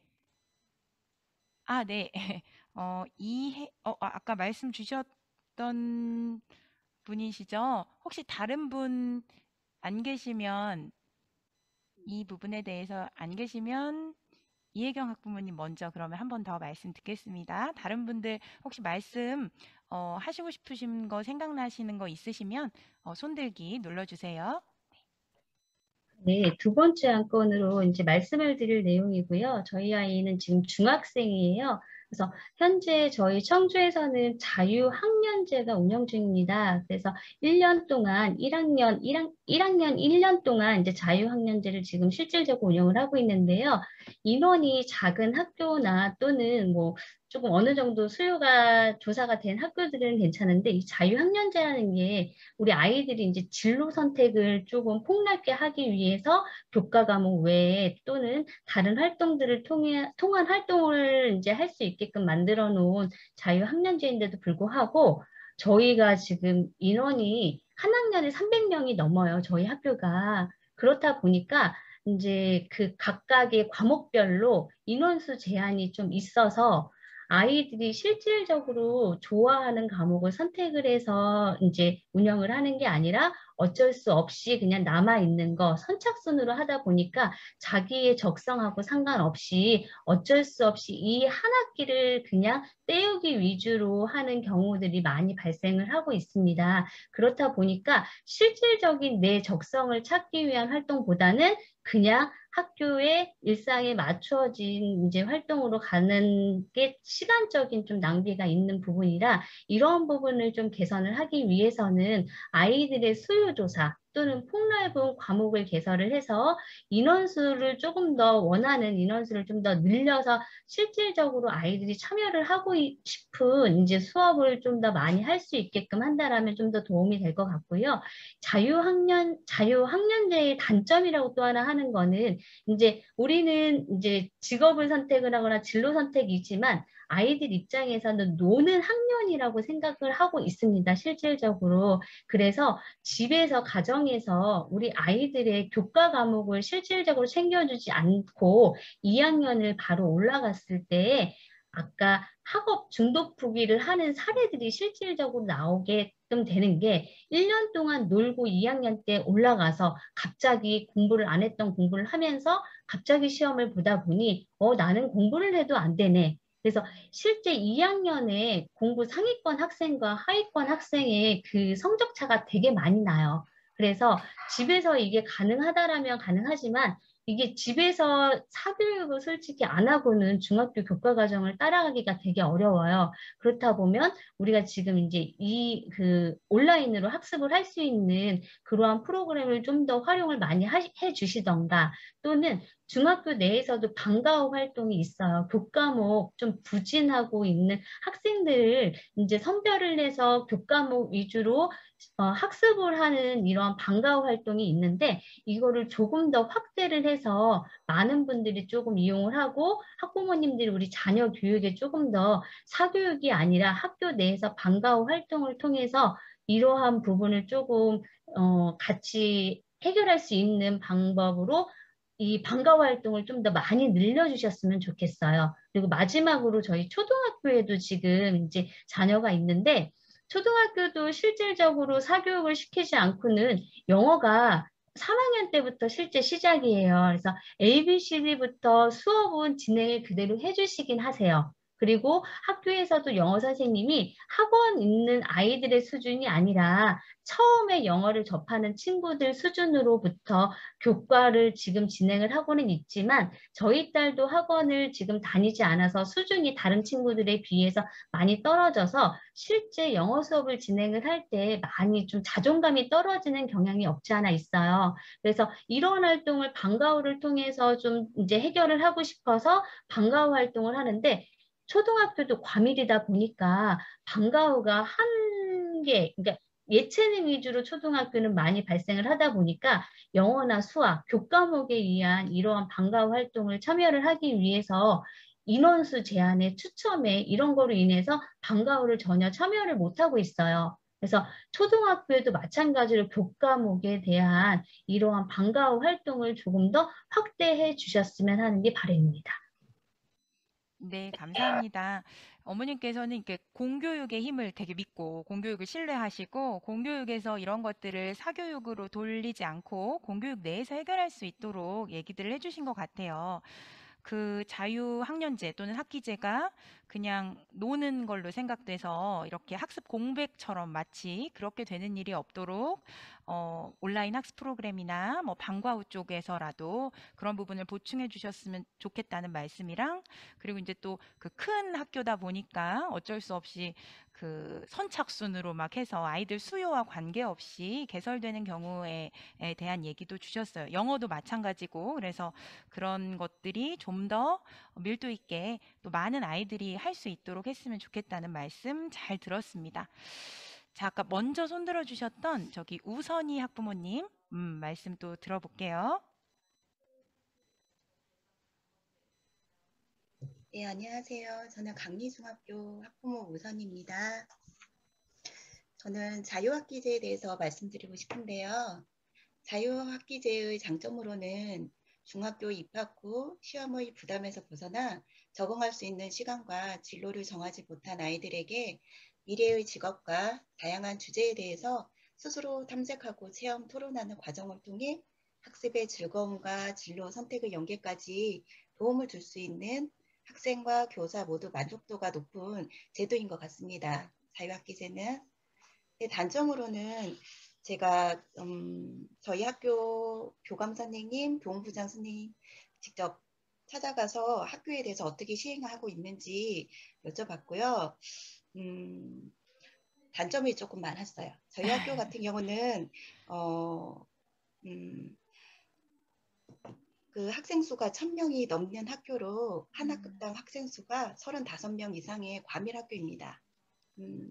네. 아까 말씀 주셨던 분이시죠? 혹시 다른 분 안 계시면, 이 부분에 대해서 안 계시면 이혜경 학부모님 먼저 그러면 한 번 더 말씀 듣겠습니다. 다른 분들 혹시 말씀 하시고 싶으신 거 생각나시는 거 있으시면 손들기 눌러주세요. 네, 두 번째 안건으로 이제 말씀을 드릴 내용이고요. 저희 아이는 지금 중학생이에요. 그래서 현재 저희 청주에서는 자유학년제가 운영 중입니다. 그래서 1년 동안 1학년 1년 동안 이제 자유학년제를 지금 실질적으로 운영을 하고 있는데요. 인원이 작은 학교나 또는 뭐 조금 어느 정도 수요가 조사가 된 학교들은 괜찮은데 이 자유학년제라는 게 우리 아이들이 이제 진로 선택을 조금 폭넓게 하기 위해서 교과 과목 외에 또는 다른 활동들을 통한 활동을 이제 할 수 있게끔 만들어 놓은 자유학년제인데도 불구하고 저희가 지금 인원이 한 학년에 300명이 넘어요. 저희 학교가. 그렇다 보니까 이제 그 각각의 과목별로 인원수 제한이 좀 있어서 아이들이 실질적으로 좋아하는 과목을 선택을 해서 이제 운영을 하는 게 아니라 어쩔 수 없이 그냥 남아있는 거 선착순으로 하다 보니까 자기의 적성하고 상관없이 어쩔 수 없이 이 한 학기를 그냥 때우기 위주로 하는 경우들이 많이 발생을 하고 있습니다. 그렇다 보니까 실질적인 내 적성을 찾기 위한 활동보다는 그냥 학교의 일상에 맞추어진 이제 활동으로 가는 게 시간적인 좀 낭비가 있는 부분이라 이런 부분을 좀 개선을 하기 위해서는 아이들의 수요조사 또는 폭넓은 과목을 개설을 해서 인원수를 조금 더 원하는 인원수를 좀 더 늘려서 실질적으로 아이들이 참여를 하고 싶은 이제 수업을 좀 더 많이 할 수 있게끔 한다라면 좀 더 도움이 될 것 같고요. 자유학년제의 단점이라고 또 하나 하는 거는 이제 우리는 이제 직업을 선택을 하거나 진로 선택이지만 아이들 입장에서는 노는 학년이라고 생각을 하고 있습니다. 실질적으로. 그래서 집에서 가정에서 우리 아이들의 교과 과목을 실질적으로 챙겨주지 않고 2학년을 바로 올라갔을 때 아까 학업 중독 부기를 하는 사례들이 실질적으로 나오게끔 되는 게 1년 동안 놀고 2학년 때 올라가서 갑자기 공부를 안 했던 공부를 하면서 갑자기 시험을 보다 보니 나는 공부를 해도 안 되네. 그래서 실제 2학년에 공부 상위권 학생과 하위권 학생의 그 성적 차가 되게 많이 나요. 그래서 집에서 이게 가능하다라면 가능하지만 이게 집에서 사교육을 솔직히 안 하고는 중학교 교과 과정을 따라가기가 되게 어려워요. 그렇다 보면 우리가 지금 이제 그 온라인으로 학습을 할 수 있는 그러한 프로그램을 좀 더 활용을 많이 해 주시던가 또는 중학교 내에서도 방과후 활동이 있어요. 교과목 좀 부진하고 있는 학생들을 이제 선별을 해서 교과목 위주로 학습을 하는 이런 방과후 활동이 있는데 이거를 조금 더 확대를 해서 많은 분들이 조금 이용을 하고 학부모님들이 우리 자녀 교육에 조금 더 사교육이 아니라 학교 내에서 방과후 활동을 통해서 이러한 부분을 조금 같이 해결할 수 있는 방법으로 이 방과후 활동을 좀 더 많이 늘려주셨으면 좋겠어요. 그리고 마지막으로 저희 초등학교에도 지금 이제 자녀가 있는데 초등학교도 실질적으로 사교육을 시키지 않고는 영어가 3학년 때부터 실제 시작이에요. 그래서 ABCD부터 수업은 진행을 그대로 해주시긴 하세요. 그리고 학교에서도 영어 선생님이 학원 있는 아이들의 수준이 아니라 처음에 영어를 접하는 친구들 수준으로부터 교과를 지금 진행을 하고는 있지만 저희 딸도 학원을 지금 다니지 않아서 수준이 다른 친구들에 비해서 많이 떨어져서 실제 영어 수업을 진행을 할 때 많이 좀 자존감이 떨어지는 경향이 없지 않아 있어요. 그래서 이런 활동을 방과후를 통해서 좀 이제 해결을 하고 싶어서 방과후 활동을 하는데 초등학교도 과밀이다 보니까 방과후가 한 개, 그러니까 예체능 위주로 초등학교는 많이 발생을 하다 보니까 영어나 수학, 교과목에 의한 이러한 방과후 활동을 참여를 하기 위해서 인원수 제한에 추첨에 이런 거로 인해서 방과후를 전혀 참여를 못하고 있어요. 그래서 초등학교에도 마찬가지로 교과목에 대한 이러한 방과후 활동을 조금 더 확대해 주셨으면 하는 게 바람입니다. 네, 감사합니다. 어머님께서는 이렇게 공교육의 힘을 되게 믿고 공교육을 신뢰하시고 공교육에서 이런 것들을 사교육으로 돌리지 않고 공교육 내에서 해결할 수 있도록 얘기들을 해주신 것 같아요. 그 자유학년제 또는 학기제가 그냥 노는 걸로 생각돼서 이렇게 학습 공백처럼 마치 그렇게 되는 일이 없도록 온라인 학습 프로그램이나 뭐 방과후 쪽에서라도 그런 부분을 보충해 주셨으면 좋겠다는 말씀이랑 그리고 이제 또 그 큰 학교다 보니까 어쩔 수 없이 그 선착순으로 막 해서 아이들 수요와 관계없이 개설되는 경우에 대한 얘기도 주셨어요. 영어도 마찬가지고 그래서 그런 것들이 좀 더 밀도 있게 또 많은 아이들이 할 수 있도록 했으면 좋겠다는 말씀 잘 들었습니다. 자, 아까 먼저 손들어 주셨던 저기 우선희 학부모님 말씀 또 들어볼게요. 네, 안녕하세요. 저는 강리중학교 학부모 우선입니다. 저는 자유학기제에 대해서 말씀드리고 싶은데요. 자유학기제의 장점으로는 중학교 입학 후 시험의 부담에서 벗어나 적응할 수 있는 시간과 진로를 정하지 못한 아이들에게 미래의 직업과 다양한 주제에 대해서 스스로 탐색하고 체험 토론하는 과정을 통해 학습의 즐거움과 진로 선택의 연계까지 도움을 줄 수 있는 학생과 교사 모두 만족도가 높은 제도인 것 같습니다. 자유학기제는. 단점으로는 제가 저희 학교 교감 선생님, 교무부장 선생님 직접 찾아가서 학교에 대해서 어떻게 시행하고 있는지 여쭤봤고요. 단점이 조금 많았어요. 저희 학교 같은 경우는 그 학생 수가 1000명이 넘는 학교로 한 학급당 학생 수가 35명 이상의 과밀 학교입니다.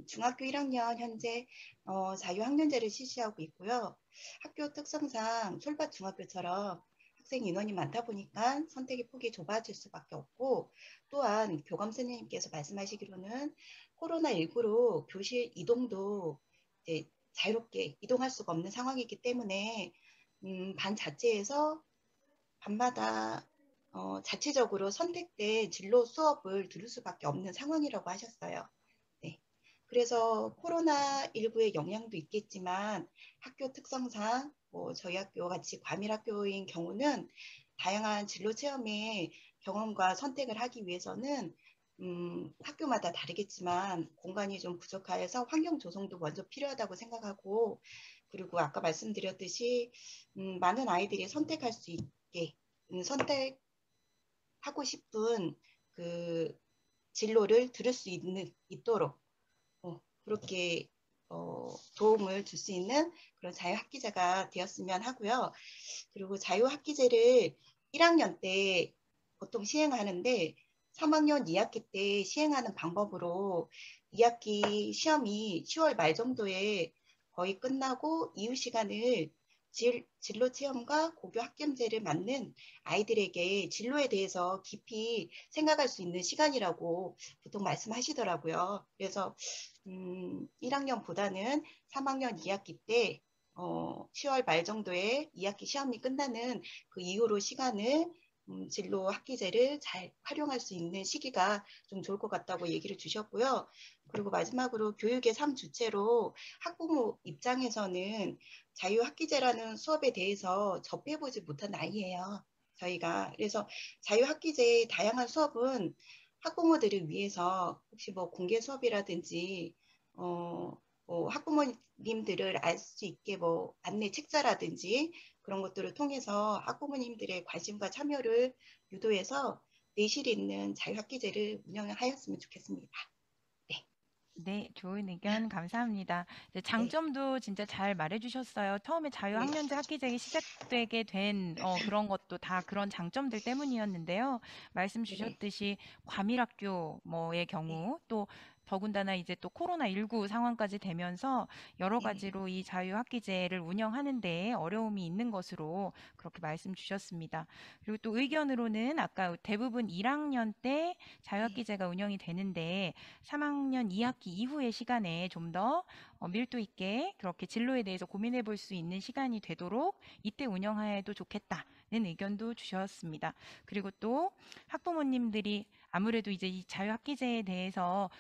중학교 1학년 현재 자유학년제를 실시하고 있고요. 학교 특성상 솔밭 중학교처럼 학생 인원이 많다 보니까 선택의 폭이 좁아질 수밖에 없고, 또한 교감 선생님께서 말씀하시기로는 코로나19로 교실 이동도 이제 자유롭게 이동할 수가 없는 상황이기 때문에 반 자체에서 반마다 자체적으로 선택된 진로 수업을 들을 수밖에 없는 상황이라고 하셨어요. 네. 그래서 코로나19의 영향도 있겠지만 학교 특성상 저희 학교 같이 과밀 학교인 경우는 다양한 진로 체험의 경험과 선택을 하기 위해서는 학교마다 다르겠지만 공간이 좀 부족하여서 환경 조성도 먼저 필요하다고 생각하고, 그리고 아까 말씀드렸듯이 많은 아이들이 선택할 수 있게 선택하고 싶은 그 진로를 들을 수 있도록 그렇게 도움을 줄 수 있는 그런 자유학기제가 되었으면 하고요. 그리고 자유학기제를 1학년 때 보통 시행하는데 3학년 2학기 때 시행하는 방법으로 2학기 시험이 10월 말 정도에 거의 끝나고 이후 시간을 진로 체험과 고교 학점제를 맞는 아이들에게 진로에 대해서 깊이 생각할 수 있는 시간이라고 보통 말씀하시더라고요. 그래서 1학년보다는 3학년 2학기 때 10월 말 정도에 2학기 시험이 끝나는 그 이후로 시간을 진로 학기제를 잘 활용할 수 있는 시기가 좀 좋을 것 같다고 얘기를 주셨고요. 그리고 마지막으로 교육의 삶 주체로 학부모 입장에서는 자유학기제라는 수업에 대해서 접해보지 못한 아이예요. 저희가. 그래서 자유학기제의 다양한 수업은 학부모들을 위해서 혹시 뭐 공개 수업이라든지 학부모님들을 알 수 있게 뭐 안내 책자라든지 그런 것들을 통해서 학부모님들의 관심과 참여를 유도해서 내실 있는 자유학기제를 운영하였으면 좋겠습니다. 네. 네, 좋은 의견 감사합니다. 이제 네. 장점도 진짜 잘 말해주셨어요. 처음에 네. 자유학년제 학기제가 시작되게 된 그런 것도 다 그런 장점들 때문이었는데요. 말씀 네. 주셨듯이 과밀학교 뭐의 네. 경우 또 더군다나 이제 또 코로나19 상황까지 되면서 여러 네. 가지로 이 자유학기제를 운영하는 데 어려움이 있는 것으로 그렇게 말씀 주셨습니다. 그리고 또 의견으로는 아까 대부분 1학년 때 네. 자유학기제가 운영이 되는데 3학년 2학기 이후의 시간에 좀 더 밀도 있게 그렇게 진로에 대해서 고민해 볼 수 있는 시간이 되도록 이때 운영해도 좋겠다는 의견도 주셨습니다. 그리고 또 학부모님들이 아무래도 이제 이 자유학기제에 대해서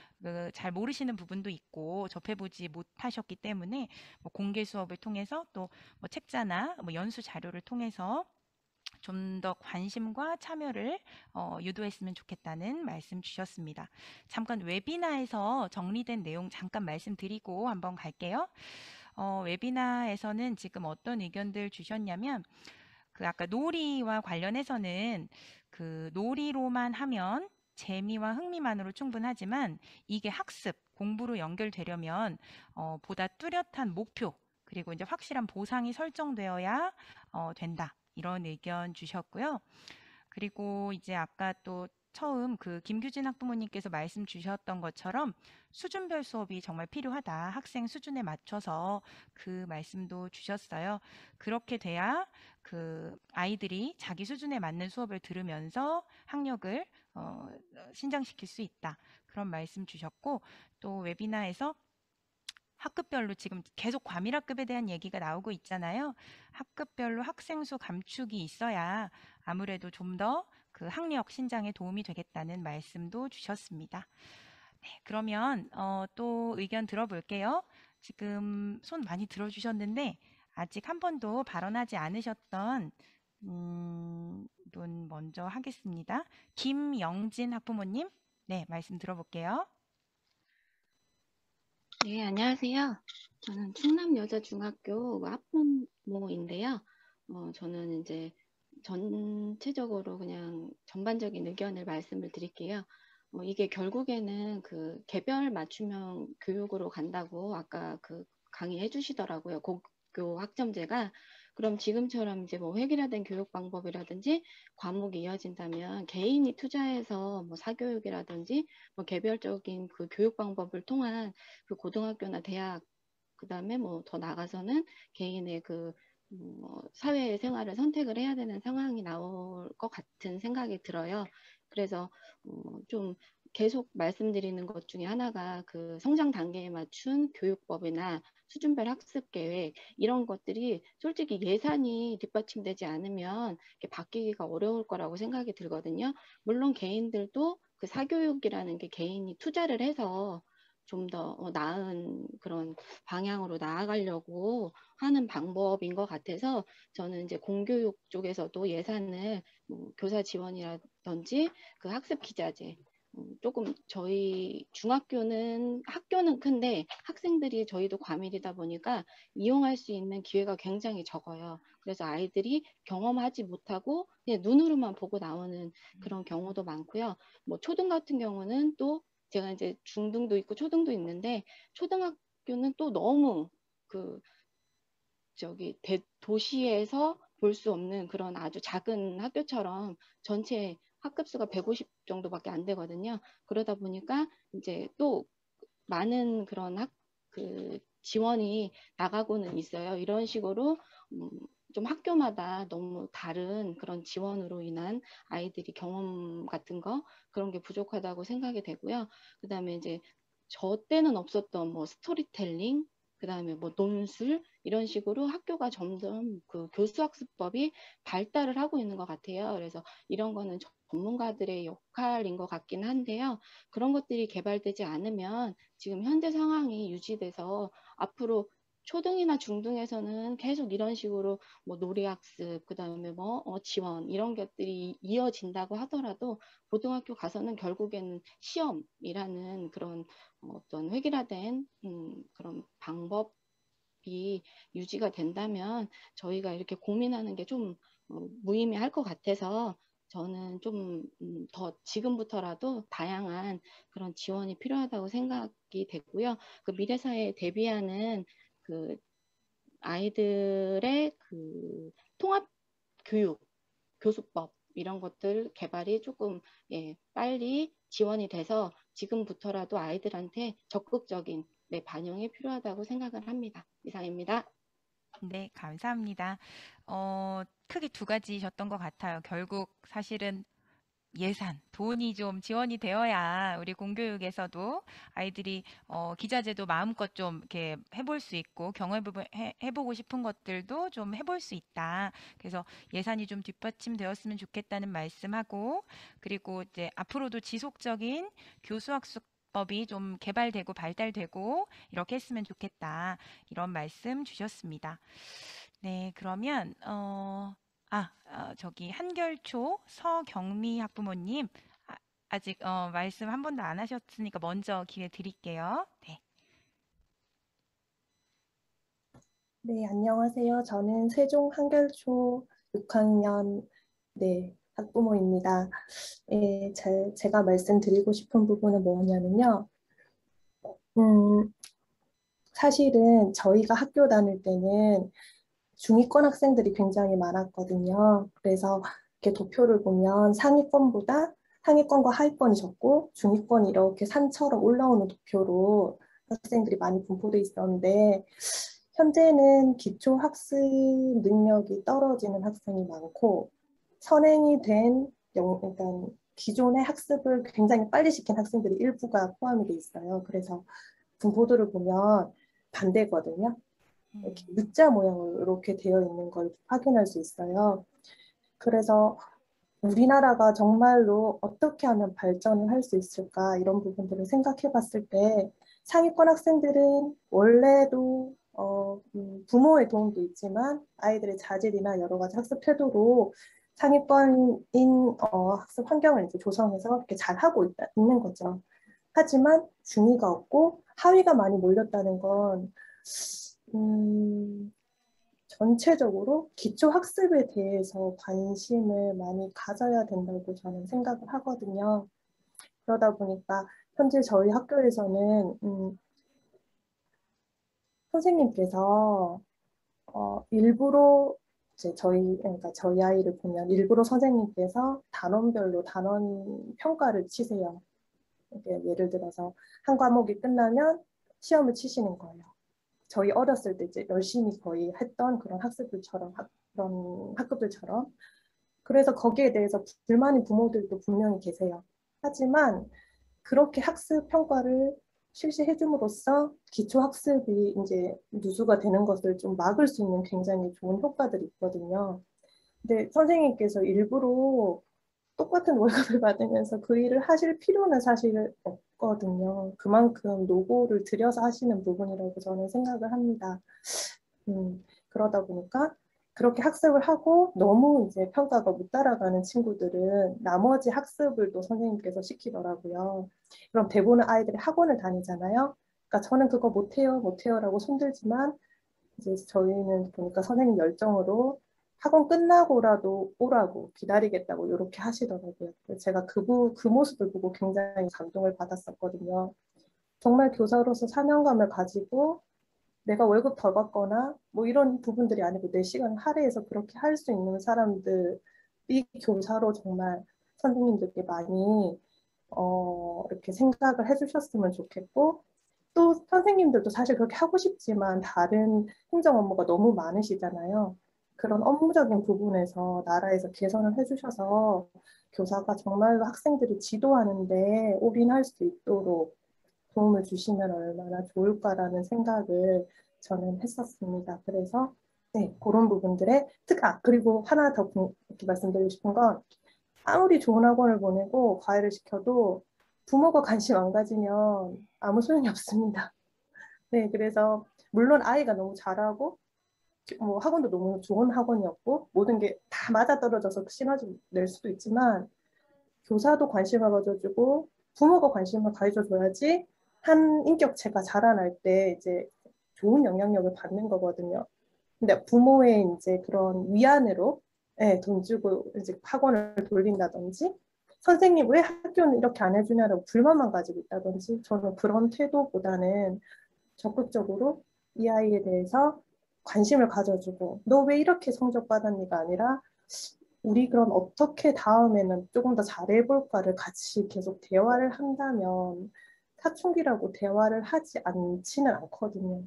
잘 모르시는 부분도 있고 접해보지 못하셨기 때문에 뭐 공개 수업을 통해서 또 뭐 책자나 뭐 연수 자료를 통해서 좀 더 관심과 참여를 유도했으면 좋겠다는 말씀 주셨습니다. 잠깐 웨비나에서 정리된 내용 잠깐 말씀드리고 한번 갈게요. 웨비나에서는 지금 어떤 의견들 주셨냐면 그 아까 놀이와 관련해서는 그 놀이로만 하면 재미와 흥미만으로 충분하지만 이게 학습, 공부로 연결되려면 보다 뚜렷한 목표 그리고 이제 확실한 보상이 설정되어야 된다. 이런 의견 주셨고요. 그리고 이제 아까 또 처음 그 김규진 학부모님께서 말씀 주셨던 것처럼 수준별 수업이 정말 필요하다. 학생 수준에 맞춰서 그 말씀도 주셨어요. 그렇게 돼야 그 아이들이 자기 수준에 맞는 수업을 들으면서 학력을 신장시킬 수 있다. 그런 말씀 주셨고 또 웨비나에서 학급별로 지금 계속 과밀학급에 대한 얘기가 나오고 있잖아요. 학급별로 학생 수 감축이 있어야 아무래도 좀 더 그 학력 신장에 도움이 되겠다는 말씀도 주셨습니다. 네, 그러면 또 의견 들어볼게요. 지금 손 많이 들어주셨는데 아직 한 번도 발언하지 않으셨던 분 먼저 하겠습니다. 김영진 학부모님, 네, 말씀 들어볼게요. 네, 안녕하세요. 저는 충남여자중학교 학부모인데요. 저는 이제 전체적으로 그냥 전반적인 의견을 말씀을 드릴게요. 이게 결국에는 그 개별 맞춤형 교육으로 간다고 아까 그 강의해 주시더라고요. 고교 학점제가. 그럼 지금처럼 이제 뭐 획일화된 교육 방법이라든지 과목이 이어진다면 개인이 투자해서 뭐 사교육이라든지 뭐 개별적인 그 교육 방법을 통한 그 고등학교나 대학 그다음에 뭐 더 나가서는 개인의 그 사회 생활을 선택을 해야 되는 상황이 나올 것 같은 생각이 들어요. 그래서 좀 계속 말씀드리는 것 중에 하나가 그 성장 단계에 맞춘 교육법이나 수준별 학습 계획 이런 것들이 솔직히 예산이 뒷받침되지 않으면 이렇게 바뀌기가 어려울 거라고 생각이 들거든요. 물론 개인들도 그 사교육이라는 게 개인이 투자를 해서 좀 더 나은 그런 방향으로 나아가려고 하는 방법인 것 같아서 저는 이제 공교육 쪽에서도 예산을 뭐 교사 지원이라든지 그 학습 기자재 조금 저희 중학교는 학교는 큰데 학생들이 저희도 과밀이다 보니까 이용할 수 있는 기회가 굉장히 적어요. 그래서 아이들이 경험하지 못하고 그냥 눈으로만 보고 나오는 그런 경우도 많고요. 뭐 초등 같은 경우는 또 제가 이제 중등도 있고 초등도 있는데 초등학교는 또 너무 그 도시에서 볼 수 없는 그런 아주 작은 학교처럼 전체 학급수가 150 정도밖에 안 되거든요. 그러다 보니까 이제 또 많은 그런 그 지원이 나가고는 있어요. 이런 식으로 좀 학교마다 너무 다른 그런 지원으로 인한 아이들이 경험 같은 거 그런 게 부족하다고 생각이 되고요. 그다음에 이제 저 때는 없었던 뭐 스토리텔링 그다음에 뭐 논술 이런 식으로 학교가 점점 그 교수학습법이 발달을 하고 있는 것 같아요. 그래서 이런 거는 전문가들의 역할인 것 같긴 한데요. 그런 것들이 개발되지 않으면 지금 현재 상황이 유지돼서 앞으로 초등이나 중등에서는 계속 이런 식으로 뭐 놀이학습, 그다음에 뭐 지원 이런 것들이 이어진다고 하더라도 고등학교 가서는 결국에는 시험이라는 그런 어떤 획일화된 그런 방법이 유지가 된다면 저희가 이렇게 고민하는 게 좀 무의미할 것 같아서 저는 좀 더 지금부터라도 다양한 그런 지원이 필요하다고 생각이 됐고요. 그 미래 사회에 대비하는 그 아이들의 그 통합 교육, 교수법 이런 것들 개발이 조금 빨리 지원이 돼서 지금부터라도 아이들한테 적극적인 반영이 필요하다고 생각을 합니다. 이상입니다. 네, 감사합니다. 크게 두 가지셨던 것 같아요. 결국 사실은 예산, 돈이 좀 지원이 되어야 우리 공교육에서도 아이들이 기자재도 마음껏 좀 이렇게 해볼 수 있고 해보고 싶은 것들도 좀 해볼 수 있다. 그래서 예산이 좀 뒷받침되었으면 좋겠다는 말씀하고 그리고 이제 앞으로도 지속적인 교수학습법이 좀 개발되고 발달되고 이렇게 했으면 좋겠다. 이런 말씀 주셨습니다. 네, 그러면 저기 한결초 서경미 학부모님 아직 말씀 한 번도 안 하셨으니까 먼저 기회 드릴게요. 네. 네, 안녕하세요. 저는 세종 한결초 6학년 학부모입니다. 제가 말씀드리고 싶은 부분은 뭐냐면요. 사실은 저희가 학교 다닐 때는 중위권 학생들이 굉장히 많았거든요. 그래서 이렇게 도표를 보면 상위권과 하위권이 적고 중위권이 이렇게 산처럼 올라오는 도표로 학생들이 많이 분포돼 있었는데 현재는 기초 학습 능력이 떨어지는 학생이 많고 선행이 된 그러니까 기존의 학습을 굉장히 빨리 시킨 학생들이 일부가 포함이 돼 있어요. 그래서 분포도를 보면 반대거든요. 이렇게 U자 모양으로 이렇게 되어 있는 걸 확인할 수 있어요. 그래서 우리나라가 정말로 어떻게 하면 발전을 할 수 있을까 이런 부분들을 생각해 봤을 때 상위권 학생들은 원래도 부모의 도움도 있지만 아이들의 자질이나 여러 가지 학습 태도로 상위권인 학습 환경을 이제 조성해서 이렇게 잘 하고 있는 거죠. 하지만 중위가 없고 하위가 많이 몰렸다는 건 전체적으로 기초학습에 대해서 관심을 많이 가져야 된다고 저는 생각을 하거든요. 그러다 보니까 현재 저희 학교에서는 선생님께서 일부러 이제 그러니까 저희 아이를 보면 일부러 선생님께서 단원별로 단원 평가를 치세요. 예를 들어서 한 과목이 끝나면 시험을 치시는 거예요. 저희 어렸을 때 이제 열심히 거의 했던 그런 그런 학급들처럼. 그래서 거기에 대해서 불만인 부모들도 분명히 계세요. 하지만 그렇게 학습 평가를 실시해 줌으로써 기초 학습이 이제 누수가 되는 것을 좀 막을 수 있는 굉장히 좋은 효과들이 있거든요. 근데 선생님께서 일부러 똑같은 월급을 받으면서 그 일을 하실 필요는 사실 없거든요. 그만큼 노고를 들여서 하시는 부분이라고 저는 생각을 합니다. 그러다 보니까 그렇게 학습을 하고 너무 이제 평가가 못 따라가는 친구들은 나머지 학습을 또 선생님께서 시키더라고요. 그럼 대부분 아이들이 학원을 다니잖아요. 그러니까 저는 그거 못해요, 못해요라고 손들지만 이제 저희는 보니까 선생님 열정으로 학원 끝나고라도 오라고 기다리겠다고 이렇게 하시더라고요. 제가 그 모습을 보고 굉장히 감동을 받았었거든요. 정말 교사로서 사명감을 가지고 내가 월급 덜 받거나 뭐 이런 부분들이 아니고 내 시간을 할애해서 그렇게 할 수 있는 사람들이 교사로 정말 선생님들께 많이 이렇게 생각을 해주셨으면 좋겠고 또 선생님들도 사실 그렇게 하고 싶지만 다른 행정 업무가 너무 많으시잖아요. 그런 업무적인 부분에서 나라에서 개선을 해주셔서 교사가 정말로 학생들을 지도하는데 올인할 수 있도록 도움을 주시면 얼마나 좋을까라는 생각을 저는 했었습니다. 그래서 네, 그런 부분들에 그리고 하나 더 이렇게 말씀드리고 싶은 건 아무리 좋은 학원을 보내고 과외를 시켜도 부모가 관심 안 가지면 아무 소용이 없습니다. 네, 그래서 물론 아이가 너무 잘하고 뭐 학원도 너무 좋은 학원이었고 모든 게 다 맞아떨어져서 시너지 낼 수도 있지만 교사도 관심을 가져주고 부모가 관심을 가져줘야지 한 인격체가 자라날 때 이제 좋은 영향력을 받는 거거든요. 근데 부모의 이제 그런 위안으로 돈 주고 이제 학원을 돌린다든지 선생님 왜 학교는 이렇게 안 해주냐라고 불만만 가지고 있다든지 저는 그런 태도보다는 적극적으로 이 아이에 대해서 관심을 가져주고 너 왜 이렇게 성적 받았니가 아니라 우리 그럼 어떻게 다음에는 조금 더 잘해볼까를 같이 계속 대화를 한다면 사춘기라고 대화를 하지 않지는 않거든요.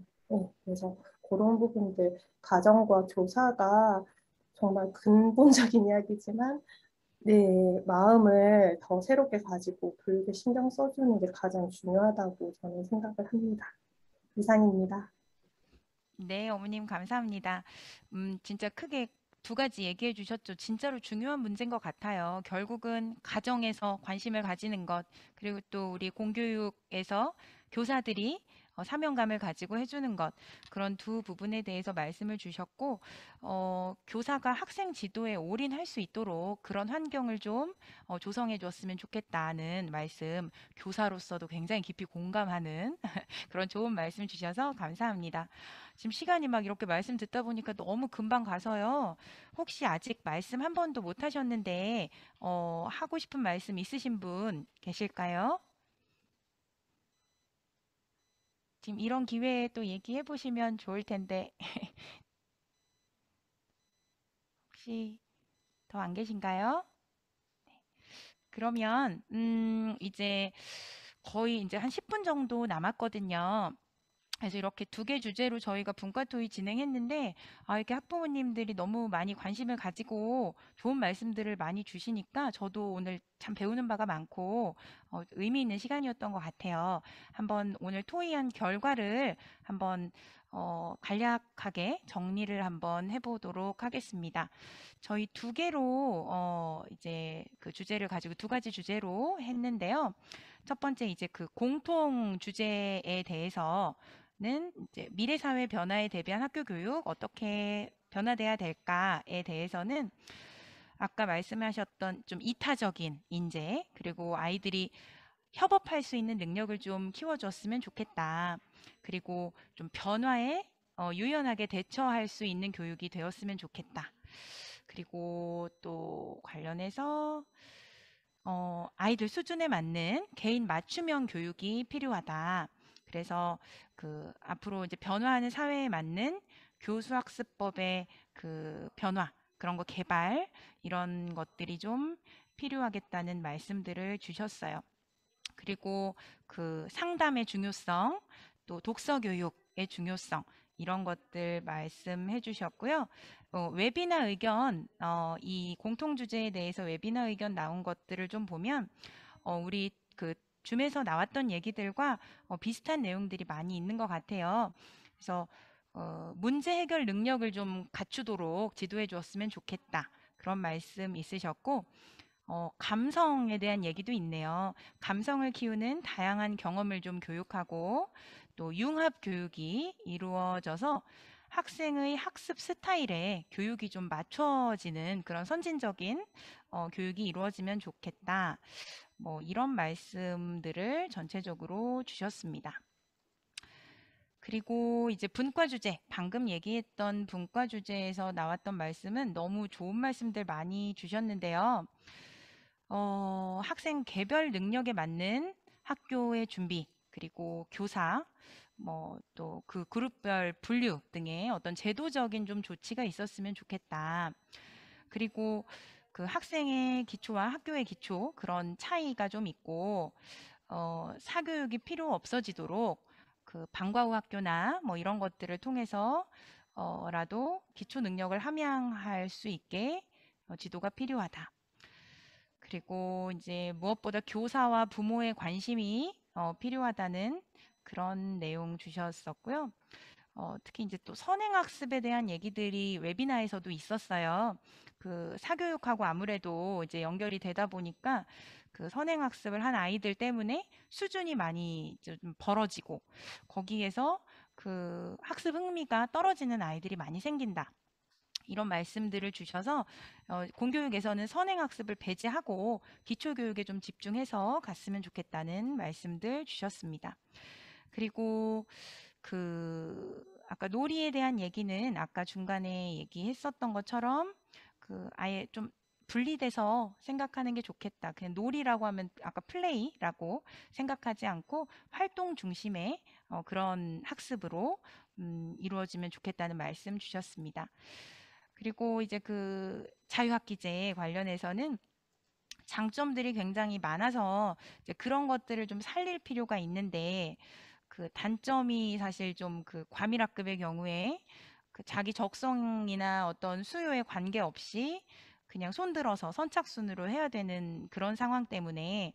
그래서 그런 부분들 가정과 교사가 정말 근본적인 이야기지만 내 마음을 더 새롭게 가지고 교육에 신경 써주는 게 가장 중요하다고 저는 생각을 합니다. 이상입니다. 네, 어머님 감사합니다. 진짜 크게 두 가지 얘기해 주셨죠. 진짜로 중요한 문제인 것 같아요. 결국은 가정에서 관심을 가지는 것, 그리고 또 우리 공교육에서 교사들이 사명감을 가지고 해주는 것, 그런 두 부분에 대해서 말씀을 주셨고, 교사가 학생 지도에 올인할 수 있도록 그런 환경을 좀 조성해 줬으면 좋겠다는 말씀, 교사로서도 굉장히 깊이 공감하는 그런 좋은 말씀 주셔서 감사합니다. 지금 시간이 막 이렇게 말씀 듣다 보니까 너무 금방 가서요. 혹시 아직 말씀 한 번도 못 하셨는데, 하고 싶은 말씀 있으신 분 계실까요? 지금 이런 기회에 또 얘기해 보시면 좋을 텐데, 혹시 더 안 계신가요? 그러면, 이제 거의 이제 한 10분 정도 남았거든요. 그래서 이렇게 두 개 주제로 저희가 분과 토의 진행했는데, 이렇게 학부모님들이 너무 많이 관심을 가지고 좋은 말씀들을 많이 주시니까 저도 오늘 참 배우는 바가 많고 의미 있는 시간이었던 것 같아요. 한번 오늘 토의한 결과를 한번 간략하게 정리를 한번 해보도록 하겠습니다. 저희 두 개로 이제 그 주제를 가지고 두 가지 주제로 했는데요. 첫 번째 이제 그 공통 주제에 대해서 는 이제 미래 사회 변화에 대비한 학교 교육 어떻게 변화돼야 될까에 대해서는 아까 말씀하셨던 좀 이타적인 인재 그리고 아이들이 협업할 수 있는 능력을 좀 키워줬으면 좋겠다. 그리고 좀 변화에 유연하게 대처할 수 있는 교육이 되었으면 좋겠다. 그리고 또 관련해서 아이들 수준에 맞는 개인 맞춤형 교육이 필요하다. 그래서 그 앞으로 이제 변화하는 사회에 맞는 교수학습법의 그 변화, 그런 거 개발, 이런 것들이 좀 필요하겠다는 말씀들을 주셨어요. 그리고 그 상담의 중요성, 또 독서 교육의 중요성, 이런 것들 말씀해 주셨고요. 웨비나 의견, 이 공통 주제에 대해서 웨비나 의견 나온 것들을 좀 보면 우리 그 줌에서 나왔던 얘기들과 비슷한 내용들이 많이 있는 것 같아요. 그래서 문제 해결 능력을 좀 갖추도록 지도해 주었으면 좋겠다. 그런 말씀 있으셨고, 감성에 대한 얘기도 있네요. 감성을 키우는 다양한 경험을 좀 교육하고 또 융합 교육이 이루어져서 학생의 학습 스타일에 교육이 좀 맞춰지는 그런 선진적인 교육이 이루어지면 좋겠다. 뭐 이런 말씀들을 전체적으로 주셨습니다. 그리고 이제 분과 주제, 방금 얘기했던 분과 주제에서 나왔던 말씀은 너무 좋은 말씀들 많이 주셨는데요. 학생 개별 능력에 맞는 학교의 준비, 그리고 교사, 뭐 또 그 그룹별 분류 등의 어떤 제도적인 좀 조치가 있었으면 좋겠다. 그리고 그 학생의 기초와 학교의 기초, 그런 차이가 좀 있고, 사교육이 필요 없어지도록 그 방과 후 학교나 뭐 이런 것들을 통해서 라도 기초 능력을 함양할 수 있게 지도가 필요하다. 그리고 이제 무엇보다 교사와 부모의 관심이 필요하다는 그런 내용 주셨었고요. 특히 이제 또 선행학습에 대한 얘기들이 웨비나에서도 있었어요. 그 사교육하고 아무래도 이제 연결이 되다 보니까 그 선행학습을 한 아이들 때문에 수준이 많이 좀 벌어지고 거기에서 그 학습 흥미가 떨어지는 아이들이 많이 생긴다. 이런 말씀들을 주셔서 공교육에서는 선행학습을 배제하고 기초교육에 좀 집중해서 갔으면 좋겠다는 말씀들 주셨습니다. 그리고 그 아까 놀이에 대한 얘기는 아까 중간에 얘기했었던 것처럼 그 아예 좀 분리돼서 생각하는 게 좋겠다. 그냥 놀이라고 하면 아까 플레이라고 생각하지 않고 활동 중심의 그런 학습으로 이루어지면 좋겠다는 말씀 주셨습니다. 그리고 이제 그 자유학기제 관련해서는 장점들이 굉장히 많아서 이제 그런 것들을 좀 살릴 필요가 있는데 그 단점이 사실 좀 그 과밀학급의 경우에 그 자기 적성이나 어떤 수요에 관계없이 그냥 손들어서 선착순으로 해야 되는 그런 상황 때문에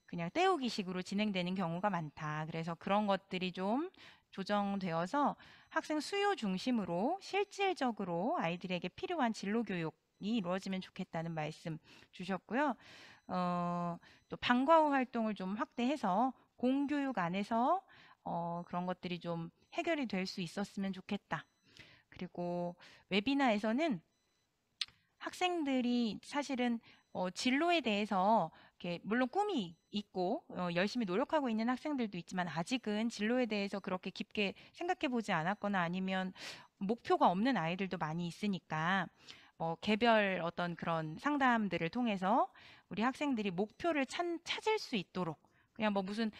그냥 때우기식으로 진행되는 경우가 많다. 그래서 그런 것들이 좀 조정되어서 학생 수요 중심으로 실질적으로 아이들에게 필요한 진로 교육이 이루어지면 좋겠다는 말씀 주셨고요. 또 방과 후 활동을 좀 확대해서 공교육 안에서 그런 것들이 좀 해결이 될 수 있었으면 좋겠다. 그리고 웨비나에서는 학생들이 사실은 진로에 대해서 이렇게 물론 꿈이 있고 열심히 노력하고 있는 학생들도 있지만 아직은 진로에 대해서 그렇게 깊게 생각해 보지 않았거나 아니면 목표가 없는 아이들도 많이 있으니까 개별 어떤 그런 상담들을 통해서 우리 학생들이 목표를 찾을 수 있도록 그냥 뭐 무슨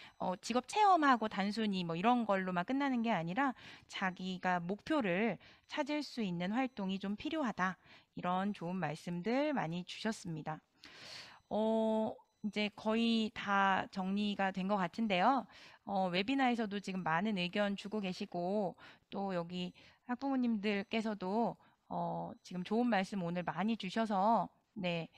직업 체험하고 단순히 뭐 이런 걸로만 끝나는 게 아니라 자기가 목표를 찾을 수 있는 활동이 좀 필요하다. 이런 좋은 말씀들 많이 주셨습니다. 이제 거의 다 정리가 된 것 같은데요. 웨비나에서도 지금 많은 의견 주고 계시고 또 여기 학부모님들께서도 지금 좋은 말씀 오늘 많이 주셔서 네,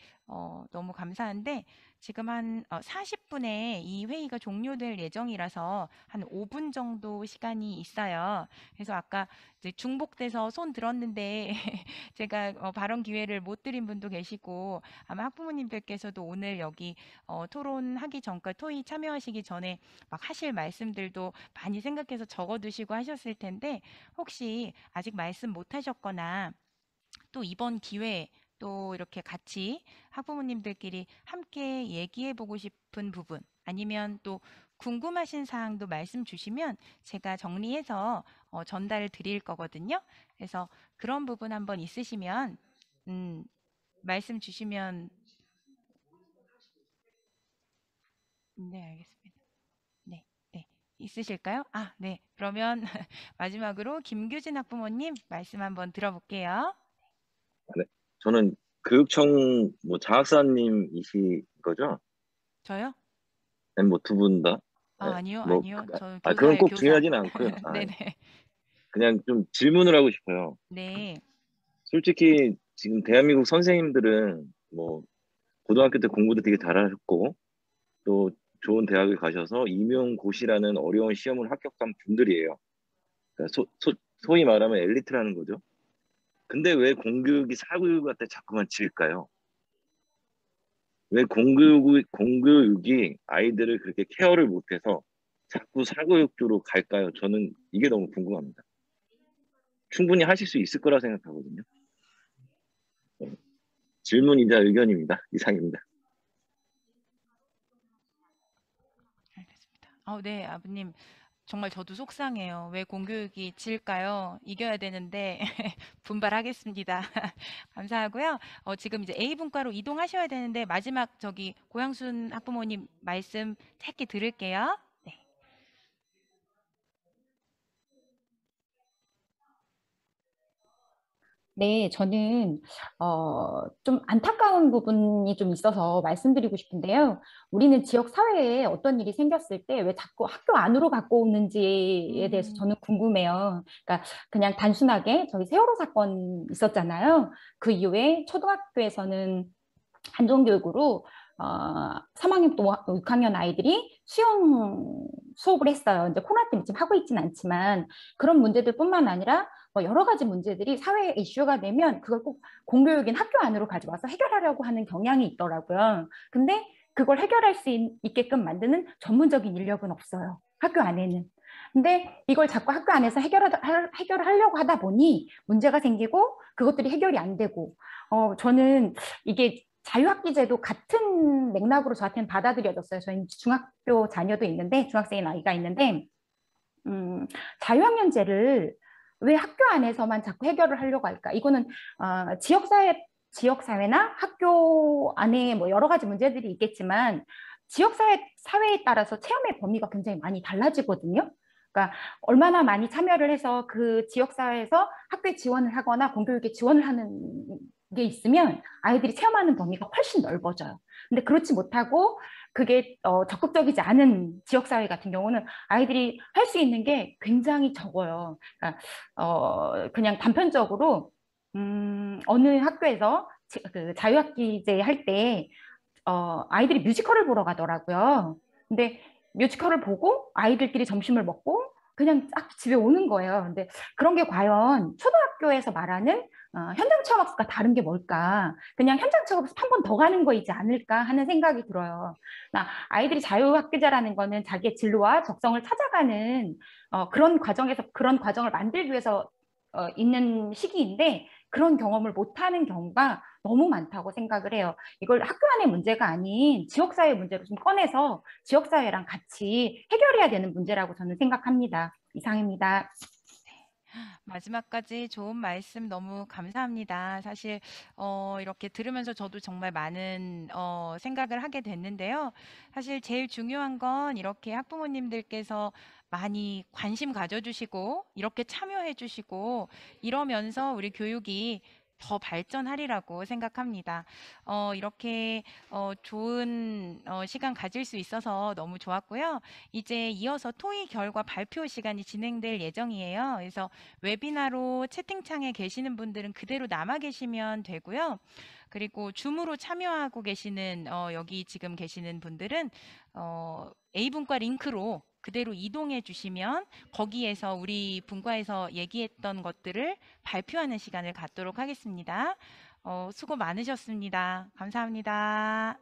너무 감사한데 지금 한 40분에 이 회의가 종료될 예정이라서 한 5분 정도 시간이 있어요. 그래서 아까 이제 중복돼서 손 들었는데 제가 발언 기회를 못 드린 분도 계시고 아마 학부모님들께서도 오늘 여기 토론하기 전까 토의 참여하시기 전에 막 하실 말씀들도 많이 생각해서 적어두시고 하셨을 텐데 혹시 아직 말씀 못 하셨거나 또 이번 기회에 또 이렇게 같이 학부모님들끼리 함께 얘기해 보고 싶은 부분 아니면 또 궁금하신 사항도 말씀 주시면 제가 정리해서 전달을 드릴 거거든요. 그래서 그런 부분 한번 있으시면 말씀 주시면 네, 알겠습니다. 네, 네. 있으실까요? 아, 네. 그러면 마지막으로 김규진 학부모님 말씀 한번 들어볼게요. 네. 저는 교육청 뭐 장학사님이시 거죠? 저요? 아니 뭐 두 분 다? 아, 네. 아니요, 뭐 아니요. 저 그건 교사예요, 꼭 교사. 중요하진 않고요. 네네. 그냥 좀 질문을 하고 싶어요. 네. 솔직히 지금 대한민국 선생님들은 뭐 고등학교 때 공부도 되게 잘하셨고 또 좋은 대학을 가셔서 임용고시라는 어려운 시험을 합격한 분들이에요. 그러니까 소위 말하면 엘리트라는 거죠. 근데 왜 공교육이 사교육한테 자꾸만 질까요? 왜 공교육이 아이들을 그렇게 케어를 못해서 자꾸 사교육 쪽으로 갈까요? 저는 이게 너무 궁금합니다. 충분히 하실 수 있을 거라 생각하거든요. 네. 질문이자 의견입니다. 이상입니다. 알겠습니다. 네, 아버님. 정말 저도 속상해요. 왜 공교육이 질까요? 이겨야 되는데 분발하겠습니다. 감사하고요. 지금 이제 A분과로 이동하셔야 되는데 마지막 저기 고양순 학부모님 말씀 짧게 들을게요. 네. 네, 저는 좀 안타까운 부분이 좀 있어서 말씀드리고 싶은데요. 우리는 지역 사회에 어떤 일이 생겼을 때 왜 자꾸 학교 안으로 갖고 오는지에 대해서 저는 궁금해요. 그러니까 그냥 단순하게 저희 세월호 사건 있었잖아요. 그 이후에 초등학교에서는 안전교육으로 3학년 또 6학년 아이들이 수영 수업을 했어요. 이제 코로나 때문에 지금 하고 있지는 않지만 그런 문제들뿐만 아니라 뭐 여러 가지 문제들이 사회 이슈가 되면 그걸 꼭 공교육인 학교 안으로 가져와서 해결하려고 하는 경향이 있더라고요. 근데 그걸 해결할 수 있게끔 만드는 전문적인 인력은 없어요. 학교 안에는. 근데 이걸 자꾸 학교 안에서 해결하려고 하다 보니 문제가 생기고 그것들이 해결이 안 되고 저는 이게 자유학기제도 같은 맥락으로 저한테는 받아들여졌어요. 저희 중학교 자녀도 있는데 중학생의 나이가 있는데 자유학년제를 왜 학교 안에서만 자꾸 해결을 하려고 할까? 이거는 지역사회나 학교 안에 뭐 여러 가지 문제들이 있겠지만 사회에 따라서 체험의 범위가 굉장히 많이 달라지거든요. 그러니까 얼마나 많이 참여를 해서 그 지역사회에서 학교에 지원을 하거나 공교육에 지원을 하는 게 있으면 아이들이 체험하는 범위가 훨씬 넓어져요. 근데 그렇지 못하고 그게 적극적이지 않은 지역사회 같은 경우는 아이들이 할 수 있는 게 굉장히 적어요. 그러니까 그냥 단편적으로 어느 학교에서 그 자유학기제 할 때 아이들이 뮤지컬을 보러 가더라고요. 근데 뮤지컬을 보고 아이들끼리 점심을 먹고 그냥 딱 집에 오는 거예요. 근데 그런 게 과연 초등학교에서 말하는 현장 체험 학습과 다른 게 뭘까? 그냥 현장 체험 학습 한 번 더 가는 거이지 않을까 하는 생각이 들어요. 아이들이 자유학기제라는 거는 자기의 진로와 적성을 찾아가는 그런 과정을 만들기 위해서 있는 시기인데 그런 경험을 못하는 경우가 너무 많다고 생각을 해요. 이걸 학교 안의 문제가 아닌 지역사회 문제로 좀 꺼내서 지역사회랑 같이 해결해야 되는 문제라고 저는 생각합니다. 이상입니다. 마지막까지 좋은 말씀 너무 감사합니다. 사실 이렇게 들으면서 저도 정말 많은 생각을 하게 됐는데요. 사실 제일 중요한 건 이렇게 학부모님들께서 많이 관심 가져주시고 이렇게 참여해주시고 이러면서 우리 교육이 더 발전하리라고 생각합니다. 이렇게 좋은 시간 가질 수 있어서 너무 좋았고요. 이제 이어서 토의 결과 발표 시간이 진행될 예정이에요. 그래서 웨비나로 채팅창에 계시는 분들은 그대로 남아 계시면 되고요. 그리고 줌으로 참여하고 계시는 여기 지금 계시는 분들은 A분과 링크로 그대로 이동해 주시면 거기에서 우리 분과에서 얘기했던 것들을 발표하는 시간을 갖도록 하겠습니다. 수고 많으셨습니다. 감사합니다.